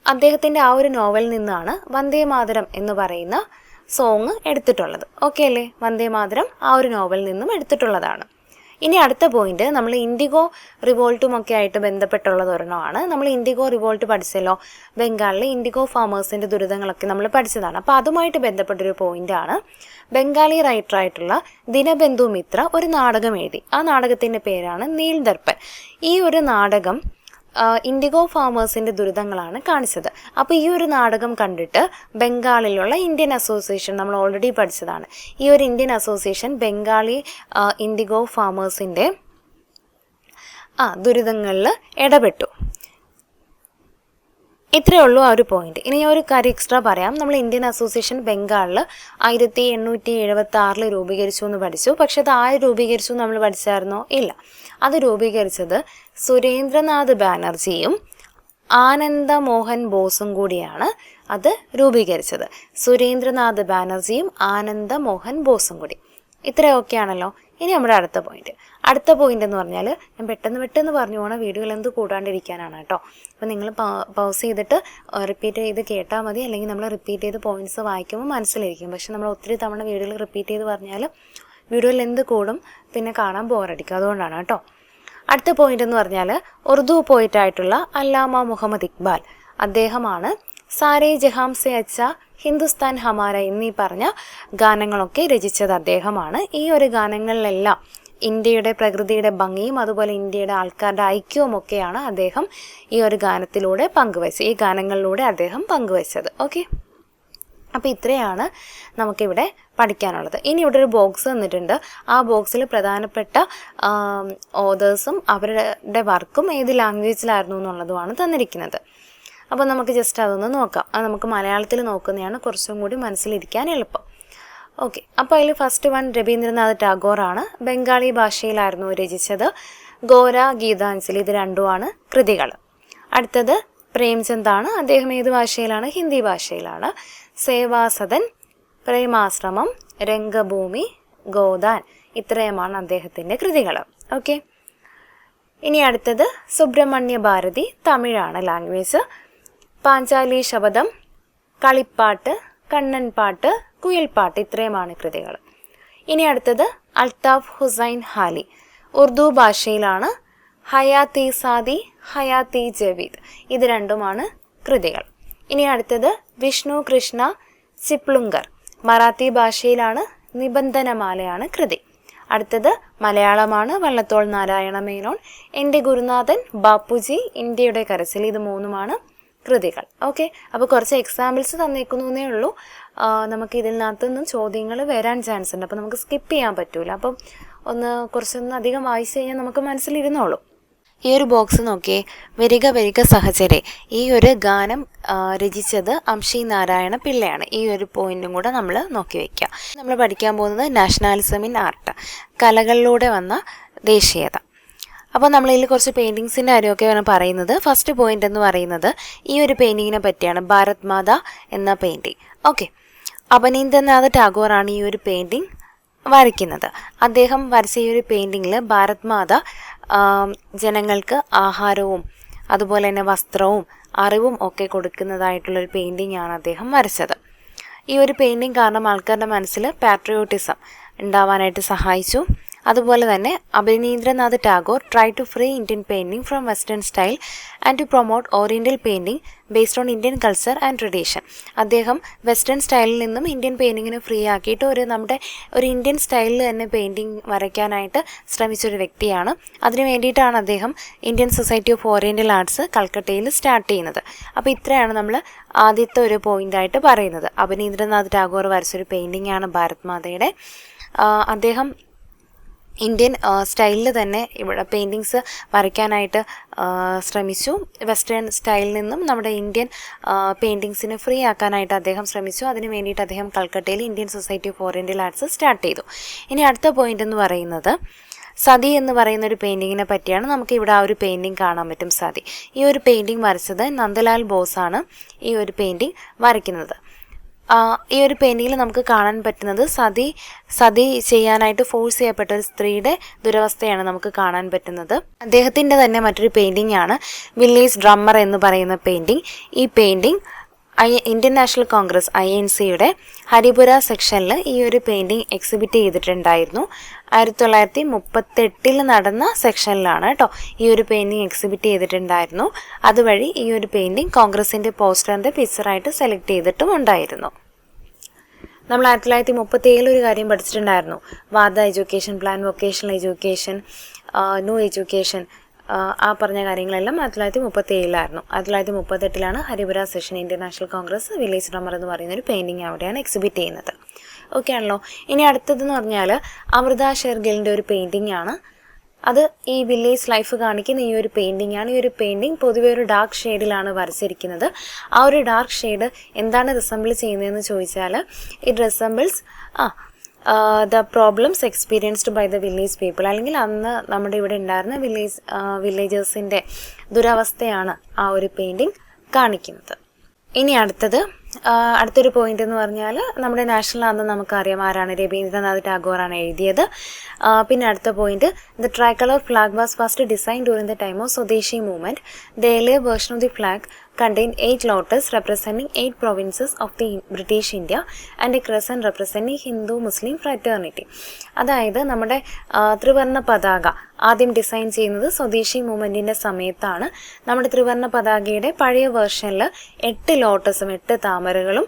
അദ്ദേഹത്തിൻ്റെ ആ ഒരു നോവലിൽ നിന്നാണ് വന്ദേ മാതരം എന്ന് പറയുന്ന സോങ് എടുത്തിട്ടുള്ളത്. ഓക്കെ അല്ലേ? വന്ദേ മാതരം ആ ഒരു നോവലിൽ നിന്നും എടുത്തിട്ടുള്ളതാണ്. ഇനി അടുത്ത പോയിന്റ്, നമ്മൾ ഇൻഡിഗോ റിവോൾട്ടും ഒക്കെ ആയിട്ട് ബന്ധപ്പെട്ടുള്ളത് ഒരെണ്ണമാണ്. നമ്മൾ ഇൻഡിഗോ റിവോൾട്ട് പഠിച്ചല്ലോ, ബംഗാളിലെ ഇൻഡിഗോ ഫാമേഴ്സിൻ്റെ ദുരിതങ്ങളൊക്കെ നമ്മൾ പഠിച്ചതാണ്. അപ്പോൾ അതുമായിട്ട് ബന്ധപ്പെട്ടൊരു പോയിന്റാണ്, ബംഗാളി റൈറ്ററായിട്ടുള്ള ദിനബന്ധു മിത്ര ഒരു നാടകം എഴുതി. ആ നാടകത്തിൻ്റെ പേരാണ് നീൽ ദർപ്പൺ. ഈ ഒരു നാടകം ഇൻഡിഗോ ഫാമേഴ്സിൻ്റെ ദുരിതങ്ങളാണ് കാണിച്ചത്. അപ്പോൾ ഈ ഒരു നാടകം കണ്ടിട്ട് ബംഗാളിലുള്ള ഇന്ത്യൻ അസോസിയേഷൻ, നമ്മൾ ഓൾറെഡി പഠിച്ചതാണ്, ഈ ഒരു ഇന്ത്യൻ അസോസിയേഷൻ ബംഗാളി ഇൻഡിഗോ ഫാമേഴ്സിൻ്റെ ദുരിതങ്ങളിൽ ഇടപെട്ടു. ഇത്രയേ ഉള്ളൂ ആ ഒരു പോയിന്റ്. ഇനി ഞാൻ ഒരു കാര്യം എക്സ്ട്രാ പറയാം. നമ്മൾ ഇന്ത്യൻ അസോസിയേഷൻ ബംഗാളിൽ 1876 രൂപീകരിച്ചു എന്ന് പഠിച്ചു. പക്ഷെ അത് ആര് രൂപീകരിച്ചു നമ്മൾ പഠിച്ചായിരുന്നോ? ഇല്ല. അത് രൂപീകരിച്ചത് സുരേന്ദ്രനാഥ് ബാനർജിയും ആനന്ദ മോഹൻ ബോസും കൂടിയാണ് അത് രൂപീകരിച്ചത്. സുരേന്ദ്രനാഥ് ബാനർജിയും ആനന്ദ മോഹൻ ബോസും കൂടി. ഇത്രയൊക്കെ ആണല്ലോ. ഇനി നമ്മുടെ അടുത്ത പോയിന്റ് എന്ന് പറഞ്ഞാൽ, ഞാൻ പെട്ടെന്ന് പറഞ്ഞു പോകണ വീഡിയോയിൽ എന്ത് കൂടാണ്ടിരിക്കാനാണ് കേട്ടോ. അപ്പോൾ നിങ്ങൾ പൗസ് ചെയ്തിട്ട് റിപ്പീറ്റ് ചെയ്ത് കേട്ടാൽ മതി, അല്ലെങ്കിൽ നമ്മൾ റിപ്പീറ്റ് ചെയ്ത് പോയിന്റ്സ് വായിക്കുമ്പോൾ മനസ്സിലിരിക്കും. പക്ഷെ നമ്മൾ ഒത്തിരി തവണ വീഡിയോയിൽ റിപ്പീറ്റ് ചെയ്ത് പറഞ്ഞാൽ വീഡിയോയിൽ എന്ത് കൂടും, പിന്നെ കാണാൻ ബോറടിക്കും. അതുകൊണ്ടാണ് കേട്ടോ. അടുത്ത പോയിന്റ് എന്ന് പറഞ്ഞാൽ ഉറുദു പോയിട്ടായിട്ടുള്ള അല്ലാമ മുഹമ്മദ് ഇക്ബാൽ. അദ്ദേഹമാണ് സാരേ ജഹാം സെ അച്ച, ഹിന്ദുസ്ഥാൻ ഹമാര എന്നീ പറഞ്ഞ ഗാനങ്ങളൊക്കെ രചിച്ചത് അദ്ദേഹമാണ്. ഈ ഒരു ഗാനങ്ങളിലെല്ലാം ഇന്ത്യയുടെ പ്രകൃതിയുടെ ഭംഗിയും അതുപോലെ ഇന്ത്യയുടെ ആൾക്കാരുടെ ഐക്യവും ഒക്കെയാണ് അദ്ദേഹം ഈ ഒരു ഗാനങ്ങളിലൂടെ അദ്ദേഹം പങ്കുവച്ചത്. ഓക്കെ, അപ്പോൾ ഇത്രയാണ് നമുക്കിവിടെ പഠിക്കാനുള്ളത്. ഇനി ഇവിടെ ഒരു ബോക്സ് തന്നിട്ടുണ്ട്. ആ ബോക്സിൽ പ്രധാനപ്പെട്ട ഓതേഴ്സും അവരുടെ വർക്കും ഏത് ലാംഗ്വേജിലായിരുന്നു എന്നുള്ളതുമാണ് തന്നിരിക്കുന്നത്. അപ്പോൾ നമുക്ക് ജസ്റ്റ് അതൊന്ന് നോക്കാം. അത് നമുക്ക് മലയാളത്തിൽ നോക്കുന്നതാണ് കുറച്ചും കൂടി മനസ്സിലിരിക്കാൻ എളുപ്പം. ഓക്കെ, അപ്പോൾ അതിൽ ഫസ്റ്റ് വൺ രവീന്ദ്രനാഥ് ടാഗോറാണ്. ബംഗാളി ഭാഷയിലായിരുന്നു രചിച്ചത്. ഗോര, ഗീതാഞ്ജലി, ഇത് രണ്ടുമാണ് കൃതികൾ. അടുത്തത് പ്രേംചന്ദാണ്. അദ്ദേഹം ഏത് ഭാഷയിലാണ്? ഹിന്ദി ഭാഷയിലാണ്. സേവാസദൻ, പ്രേമാശ്രമം, രംഗഭൂമി, ഗോദാൻ, ഇത്രയുമാണ് അദ്ദേഹത്തിൻ്റെ കൃതികൾ. ഓക്കെ, ഇനി അടുത്തത് സുബ്രഹ്മണ്യ ഭാരതി, തമിഴാണ് ലാംഗ്വേജ്. പാഞ്ചാലി ശബദം, കളിപ്പാട്ട്, കണ്ണൻ പാട്ട്, കുയിൽപ്പാട്ട്, ഇത്രയുമാണ് കൃതികൾ. ഇനി അടുത്തത് അൽത്താഫ് ഹുസൈൻ ഹാലി, ഉറുദു ഭാഷയിലാണ്. ഹയാത്തി സാദി, ഹയാത്തി ജവീദ്, ഇത് രണ്ടുമാണ് കൃതികൾ. ഇനി അടുത്തത് വിഷ്ണു കൃഷ്ണ ചിപ്ലുങ്കർ, മറാത്തി ഭാഷയിലാണ്. നിബന്ധനമാലയാണ് കൃതി. അടുത്തത് മലയാളമാണ്. വള്ളത്തോൾ നാരായണ മേനോൻ, എൻ്റെ ഗുരുനാഥൻ, ബാപ്പുജി, ഇന്ത്യയുടെ കരച്ചിൽ, ഇത് മൂന്നുമാണ് കൃതികൾ. ഓക്കെ, അപ്പോൾ കുറച്ച് എക്സാമ്പിൾസ് തന്നേക്കുന്നേ ഉള്ളൂ. നമുക്ക് ഇതിനകത്തുനിന്നും ചോദ്യങ്ങൾ വരാൻ ചാൻസ് ഉണ്ട്, അപ്പോൾ നമുക്ക് സ്കിപ്പ് ചെയ്യാൻ പറ്റൂല. അപ്പം കുറച്ചൊന്ന് അധികം വായിച്ചു കഴിഞ്ഞാൽ നമുക്ക് മനസ്സിലിരുന്നോളൂ. ഈ ഒരു ബോക്സ് നോക്കിയേ, വരിക വരിക സഹചരെ. ഈ ഒരു ഗാനം രചിച്ചത് അംഷി നാരായണ പിള്ളയാണ്. ഈ ഒരു പോയിന്റും കൂടെ നമ്മൾ നോക്കി വയ്ക്കുക. നമ്മൾ പഠിക്കാൻ പോകുന്നത് നാഷണാലിസം ഇൻ ആർട്ട്, കലകളിലൂടെ വന്ന ദേശീയത. അപ്പോൾ നമ്മളിതിൽ കുറച്ച് പെയിൻറ്റിങ്സിൻ്റെ കാര്യമൊക്കെയാണ് പറയുന്നത്. ഫസ്റ്റ് പോയിന്റ് എന്ന് പറയുന്നത് ഈ ഒരു പെയിൻറ്റിങ്ങിനെ പറ്റിയാണ്, ഭാരത് മാത എന്ന പെയിൻറ്റിങ്. ഓക്കെ, അപനീന്ദ്രനാഥ് ടാഗോറാണ് ഈ ഒരു പെയിൻറ്റിങ് വരയ്ക്കുന്നത്. അദ്ദേഹം വരച്ച ഈ ഒരു പെയിൻറ്റിങ്ങിൽ ഭാരത് മാത ജനങ്ങൾക്ക് ആഹാരവും അതുപോലെ തന്നെ വസ്ത്രവും അറിവും ഒക്കെ കൊടുക്കുന്നതായിട്ടുള്ളൊരു പെയിൻറ്റിംഗ് ആണ് അദ്ദേഹം വരച്ചത്. ഈ ഒരു പെയിൻറ്റിങ് കാരണം ആൾക്കാരുടെ മനസ്സിൽ പാട്രിയോട്ടിസം ഉണ്ടാവാനായിട്ട് സഹായിച്ചു. അതുപോലെ തന്നെ Abanindranath Tagore try to free Indian painting from western style and to promote oriental painting based on Indian culture and tradition. അദ്ദേഹം വെസ്റ്റേൺ സ്റ്റൈലിൽ നിന്നും ഇന്ത്യൻ പെയിൻറ്റിങ്ങിനെ ഫ്രീ ആക്കിയിട്ട് നമ്മുടെ ഒരു ഇന്ത്യൻ സ്റ്റൈലിൽ തന്നെ പെയിൻറ്റിങ് വരയ്ക്കാനായിട്ട് ശ്രമിച്ചൊരു വ്യക്തിയാണ്. അതിനു വേണ്ടിയിട്ടാണ് അദ്ദേഹം Indian society of oriental arts കൽക്കട്ടയിൽ സ്റ്റാർട്ട് ചെയ്യുന്നത്. അപ്പോൾ ഇത്രയാണ് നമ്മൾ ആദ്യത്തെ ഒരു പോയിൻ്റായിട്ട് പറയുന്നത്. അപനീന്ദ്രനാഥ് ടാഗോർ വരച്ചൊരു പെയിൻറ്റിംഗ് ആണ് ഭാരത് മാതയുടെ. അദ്ദേഹം ഇന്ത്യൻ സ്റ്റൈലിൽ തന്നെ ഇവിടെ പെയിൻറ്റിങ്സ് വരയ്ക്കാനായിട്ട് ശ്രമിച്ചു. വെസ്റ്റേൺ സ്റ്റൈലിൽ നിന്നും നമ്മുടെ ഇന്ത്യൻ പെയിൻറ്റിങ്സിനെ ഫ്രീ ആക്കാനായിട്ട് അദ്ദേഹം ശ്രമിച്ചു. അതിന് വേണ്ടിയിട്ട് അദ്ദേഹം കൽക്കട്ടയിൽ Indian society of oriental arts start ചെയ്തു. ഇനി അടുത്ത പോയിന്റ് എന്ന് പറയുന്നത് സതി എന്ന് പറയുന്ന ഒരു പെയിൻറ്റിങ്ങിനെ പറ്റിയാണ്. നമുക്കിവിടെ ആ ഒരു പെയിൻറ്റിങ് കാണാൻ പറ്റും, സതി. ഈ ഒരു പെയിൻറ്റിങ് വരച്ചത് നന്ദലാൽ ബോസാണ് ഈ ഒരു പെയിൻറ്റിങ് വരയ്ക്കുന്നത്. ഈ ഒരു പെയിൻറ്റിങ്ങിൽ നമുക്ക് കാണാൻ പറ്റുന്നത് സതി ചെയ്യാനായിട്ട് ഫോഴ്സ് ചെയ്യപ്പെട്ട ഒരു സ്ത്രീയുടെ ദുരവസ്ഥയാണ് നമുക്ക് കാണാൻ പറ്റുന്നത്. അദ്ദേഹത്തിൻ്റെ തന്നെ മറ്റൊരു പെയിൻറ്റിംഗ് ആണ് വില്ലേജ് ഡ്രമ്മർ എന്ന് പറയുന്ന പെയിൻറ്റിംഗ്. ഈ പെയിൻറ്റിംഗ് ഇന്ത്യൻ നാഷണൽ കോൺഗ്രസ് INCയുടെ ഹരിപുര സെക്ഷനിൽ ഈ ഒരു പെയിൻറ്റിംഗ് എക്സിബിറ്റ് ചെയ്തിട്ടുണ്ടായിരുന്നു. 1938 നടന്ന സെക്ഷനിലാണ് കേട്ടോ ഈ ഒരു പെയിൻറ്റിംഗ് എക്സിബിറ്റ് ചെയ്തിട്ടുണ്ടായിരുന്നു. അതുവഴി ഈ ഒരു പെയിൻറ്റിംഗ് കോൺഗ്രസിൻ്റെ പോസ്റ്ററിൻ്റെ പിക്ചറായിട്ട് സെലക്ട് ചെയ്തിട്ടും ഉണ്ടായിരുന്നു. നമ്മൾ 1937 ഒരു കാര്യം പഠിച്ചിട്ടുണ്ടായിരുന്നു, Wardha education plan, vocational education, new education. ആ പറഞ്ഞ കാര്യങ്ങളെല്ലാം 1937 1938 Haripura session Indian National Congress village drummer എന്ന് പറയുന്ന ഒരു പെയിൻറ്റിങ് അവിടെയാണ് എക്സിബിറ്റ് ചെയ്യുന്നത്. ഓക്കെ ആണല്ലോ. ഇനി അടുത്തതെന്ന് പറഞ്ഞാൽ അമൃത ഷെർഗിലിൻ്റെ ഒരു പെയിൻറ്റിംഗ് ആണ്. അത് ഈ വില്ലേജ് ലൈഫ് കാണിക്കുന്ന ഈ ഒരു പെയിൻറ്റിംഗ് ആണ്. ഈ ഒരു പെയിൻറ്റിംഗ് പൊതുവെ ഒരു ഡാർക്ക് ഷെയ്ഡിലാണ് വരച്ചിരിക്കുന്നത്. ആ ഒരു ഡാർക്ക് ഷെയ്ഡ് എന്താണ് റിസംബിൾ ചെയ്യുന്നതെന്ന് ചോദിച്ചാൽ it resembles the problems experienced by the village people, അല്ലെങ്കിൽ അന്ന് നമ്മുടെ ഇവിടെ ഉണ്ടായിരുന്ന വില്ലേജേഴ്സിൻ്റെ ദുരവസ്ഥയാണ് ആ ഒരു പെയിൻറ്റിംഗ് കാണിക്കുന്നത്. ഇനി അടുത്തൊരു പോയിന്റ് എന്ന് പറഞ്ഞാൽ നമ്മുടെ നാഷണൽ ആന്തം നമുക്കറിയാം ആരാണ്, രവീന്ദ്രനാഥ് ടാഗോറാണ് എഴുതിയത്. പിന്നെ അടുത്ത point, the tricolour flag was first design during the time of Swadeshi movement. The earlier version of the flag contained 8 lotus representing 8 provinces of the British India and a crescent representing Hindu-Muslim fraternity. അതായത് നമ്മുടെ ത്രിവർണ്ണ പതാക ആദ്യം design ചെയ്യുന്നത് സ്വദേശി മൂവ്മെൻറ്റിൻ്റെ സമയത്താണ്. നമ്മുടെ ത്രിവർണ്ണ പതാകയുടെ പഴയ വേർഷനിൽ 8 ലോട്ടസും 8 താമരകളും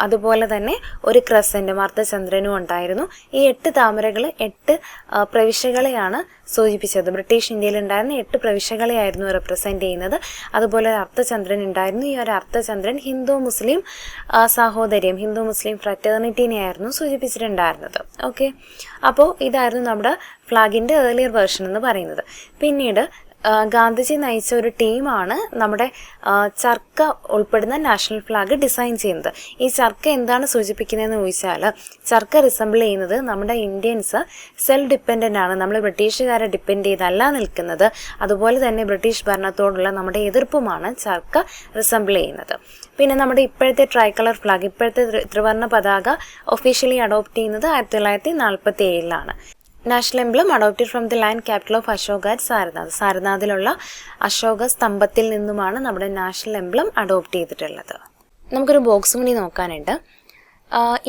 അതുപോലെ തന്നെ ഒരു ക്രസൻറ്റും അർദ്ധചന്ദ്രനും ഉണ്ടായിരുന്നു. ഈ 8 താമരകൾ 8 പ്രവിശ്യകളെയാണ് സൂചിപ്പിച്ചത്. ബ്രിട്ടീഷ് ഇന്ത്യയിൽ ഉണ്ടായിരുന്ന 8 പ്രവിശ്യകളെയായിരുന്നു റെപ്രസെൻറ്റ് ചെയ്യുന്നത്. അതുപോലെ അർദ്ധചന്ദ്രൻ ഉണ്ടായിരുന്നു. ഈ ഒരു അർദ്ധചന്ദ്രൻ ഹിന്ദു മുസ്ലിം സഹോദര്യം, ഹിന്ദു മുസ്ലിം ഫ്രറ്റേർണിറ്റിനെയായിരുന്നു സൂചിപ്പിച്ചിട്ടുണ്ടായിരുന്നത്. ഓക്കെ, അപ്പോൾ ഇതായിരുന്നു നമ്മുടെ ഫ്ലാഗിൻ്റെ ഏർലിയർ വേർഷൻ എന്ന് പറയുന്നത്. പിന്നീട് ഗാന്ധിജി നയിച്ച ഒരു ടീമാണ് നമ്മുടെ ചർക്ക ഉൾപ്പെടുന്ന നാഷണൽ ഫ്ലാഗ് ഡിസൈൻ ചെയ്യുന്നത്. ഈ ചർക്ക എന്താണ് സൂചിപ്പിക്കുന്നതെന്ന് ചോദിച്ചാൽ ചർക്ക റിസംബിൾ ചെയ്യുന്നത് നമ്മുടെ ഇന്ത്യൻസ് സെൽഫ് ഡിപ്പെൻഡൻ്റ് ആണ്, നമ്മൾ ബ്രിട്ടീഷുകാരെ ഡിപ്പെൻഡ് ചെയ്തല്ല നിൽക്കുന്നത്. അതുപോലെ തന്നെ ബ്രിട്ടീഷ് ഭരണത്തോടുള്ള നമ്മുടെ എതിർപ്പുമാണ് ചർക്ക റിസംബിൾ ചെയ്യുന്നത്. പിന്നെ നമ്മുടെ ഇപ്പോഴത്തെ ട്രൈകളർ ഫ്ലാഗ്, ഇപ്പോഴത്തെ ത്രിവർണ്ണ പതാക ഒഫീഷ്യലി അഡോപ്റ്റ് ചെയ്യുന്നത് 1947 national emblem adopted from the land capital of Ashoka at Sarnath. സാരനാഥിലുള്ള അശോക സ്തംഭത്തിൽ നിന്നുമാണ് നമ്മുടെ നാഷണൽ എംബ്ലം അഡോപ്റ്റ് ചെയ്തിട്ടുള്ളത്. നമുക്കൊരു ബോക്സ് കൂടി നോക്കാനുണ്ട്.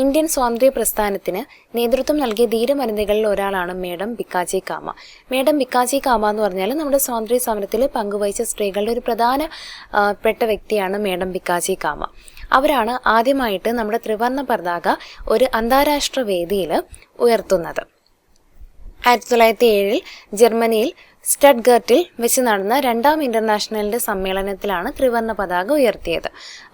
ഇന്ത്യൻ സ്വാതന്ത്ര്യ പ്രസ്ഥാനത്തിന് നേതൃത്വം നൽകിയ ധീരവനിതകളിൽ ഒരാളാണ് മേഡം ഭിക്കാജി കാമ. മേഡം ഭിക്കാജി കാമ എന്ന് പറഞ്ഞാൽ നമ്മുടെ സ്വാതന്ത്ര്യ സമരത്തിൽ പങ്കുവഹിച്ച സ്ത്രീകളുടെ ഒരു പ്രധാനപ്പെട്ട വ്യക്തിയാണ് മേഡം ഭിക്കാജി കാമ. അവരാണ് ആദ്യമായിട്ട് നമ്മുടെ ത്രിവർണ്ണ പതാക ഒരു അന്താരാഷ്ട്ര വേദിയിൽ ഉയർത്തുന്നത്. 1907 ജർമ്മനിയിൽ സ്റ്റഡ്ഗർട്ടിൽ വെച്ച് നടന്ന 2ാം ഇൻ്റർനാഷണലിൻ്റെ സമ്മേളനത്തിലാണ് ത്രിവർണ്ണ പതാക ഉയർത്തിയത്.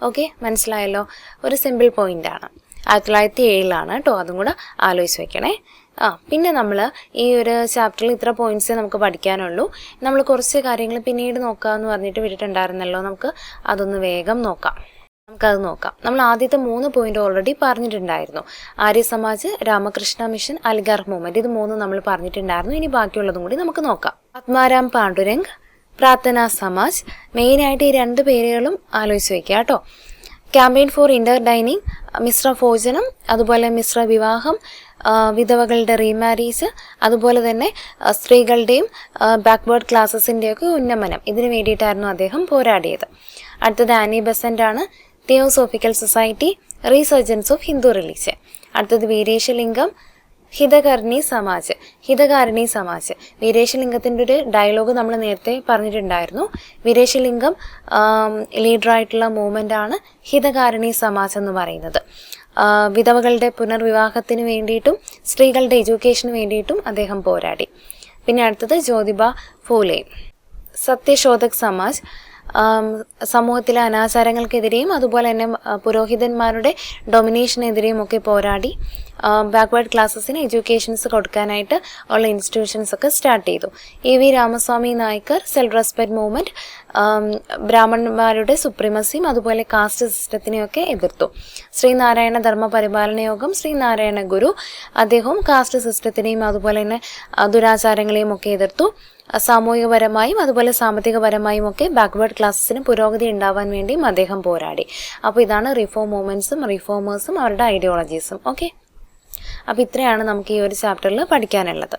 ഓക്കെ, മനസ്സിലായല്ലോ? ഒരു സിമ്പിൾ പോയിൻ്റാണ്. 1907 കേട്ടോ, അതും കൂടെ ആലോചിച്ച് വെക്കണേ. പിന്നെ നമ്മൾ ഈ ഒരു ചാപ്റ്ററിൽ ഇത്ര പോയിൻറ്റ്സേ നമുക്ക് പഠിക്കാനുള്ളൂ. നമ്മൾ കുറച്ച് കാര്യങ്ങൾ പിന്നീട് നോക്കാമെന്ന് പറഞ്ഞിട്ട് വിട്ടിട്ടുണ്ടായിരുന്നല്ലോ, നമുക്ക് അതൊന്ന് വേഗം നോക്കാം. നമുക്കത് നോക്കാം. നമ്മൾ ആദ്യത്തെ 3 പോയിന്റ് ഓൾറെഡി പറഞ്ഞിട്ടുണ്ടായിരുന്നു. ആര്യ സമാജ്, രാമകൃഷ്ണ മിഷൻ, അലിഗർ മൂവ്മെൻറ്റ്, ഇത് 3 നമ്മൾ പറഞ്ഞിട്ടുണ്ടായിരുന്നു. ഇനി ബാക്കിയുള്ളതും കൂടി നമുക്ക് നോക്കാം. ആത്മാരാം പാണ്ഡുരംഗ്, പ്രാർത്ഥന സമാജ്, മെയിനായിട്ട് ഈ 2 പേരുകളും ആലോചിച്ച് വയ്ക്കുക കേട്ടോ. Campaign for inter dining, Mishra ഭോജനം, അതുപോലെ മിശ്ര വിവാഹം, വിധവകളുടെ റീമാരീസ്, അതുപോലെ തന്നെ സ്ത്രീകളുടെയും ബാക്ക്വേർഡ് ക്ലാസസിൻ്റെയൊക്കെ ഉന്നമനം, ഇതിനു വേണ്ടിയിട്ടായിരുന്നു അദ്ദേഹം പോരാടിയത്. അടുത്തത് ആനി ബെസൻ്റ് ആണ്. Theosophical society, resurgence of Hindu religion. അടുത്തത് വീരേശലിംഗം, ഹിതകാരിണി സമാജ്. വീരേശലിംഗത്തിൻ്റെ ഒരു ഡയലോഗ് നമ്മൾ നേരത്തെ പറഞ്ഞിട്ടുണ്ടായിരുന്നു. വീരേശലിംഗം ലീഡറായിട്ടുള്ള മൂവ്മെൻ്റാണ് ഹിതകാരിണി സമാജ് എന്ന് പറയുന്നത്. വിധവകളുടെ പുനർവിവാഹത്തിന് വേണ്ടിയിട്ടും സ്ത്രീകളുടെ എഡ്യൂക്കേഷന് വേണ്ടിയിട്ടും അദ്ദേഹം പോരാടി. പിന്നെ അടുത്തത് ജ്യോതിബ ഫൂലെ, സത്യശോധക് സമാജ്, സമൂഹത്തിലെ അനാചാരങ്ങൾക്കെതിരെയും അതുപോലെ തന്നെ പുരോഹിതന്മാരുടെ ഡൊമിനേഷനെതിരെയും ഒക്കെ പോരാടി ബാക്ക്വേർഡ് ക്ലാസ്സസിന് എഡ്യൂക്കേഷൻസ് കൊടുക്കാനായിട്ട് ഉള്ള ഇൻസ്റ്റിറ്റ്യൂഷൻസ് ഒക്കെ സ്റ്റാർട്ട് ചെയ്തു. EV Ramaswamy Naicker, self respect movement, ബ്രാഹ്മണന്മാരുടെ സുപ്രീമസിയും അതുപോലെ കാസ്റ്റ് സിസ്റ്റത്തിനെയൊക്കെ എതിർത്തു. ശ്രീനാരായണ ധർമ്മ പരിപാലന യോഗം, ശ്രീനാരായണ ഗുരു, അദ്ദേഹവും കാസ്റ്റ് സിസ്റ്റത്തിനെയും അതുപോലെ തന്നെ ദുരാചാരങ്ങളെയും ഒക്കെ എതിർത്തു. സാമൂഹികപരമായും അതുപോലെ സാമ്പത്തികപരമായും ഒക്കെ ബാക്ക്വേർഡ് ക്ലാസ്സസിന് പുരോഗതി ഉണ്ടാവാൻ വേണ്ടിയും അദ്ദേഹം പോരാടി. അപ്പോൾ ഇതാണ് റിഫോം മൂവ്മെൻറ്റ്സും റിഫോമേഴ്സും അവരുടെ ഐഡിയോളജീസും. ഓക്കെ, അപ്പോൾ ഇത്രയാണ് നമുക്ക് ഈ ഒരു ചാപ്റ്ററിൽ പഠിക്കാനുള്ളത്.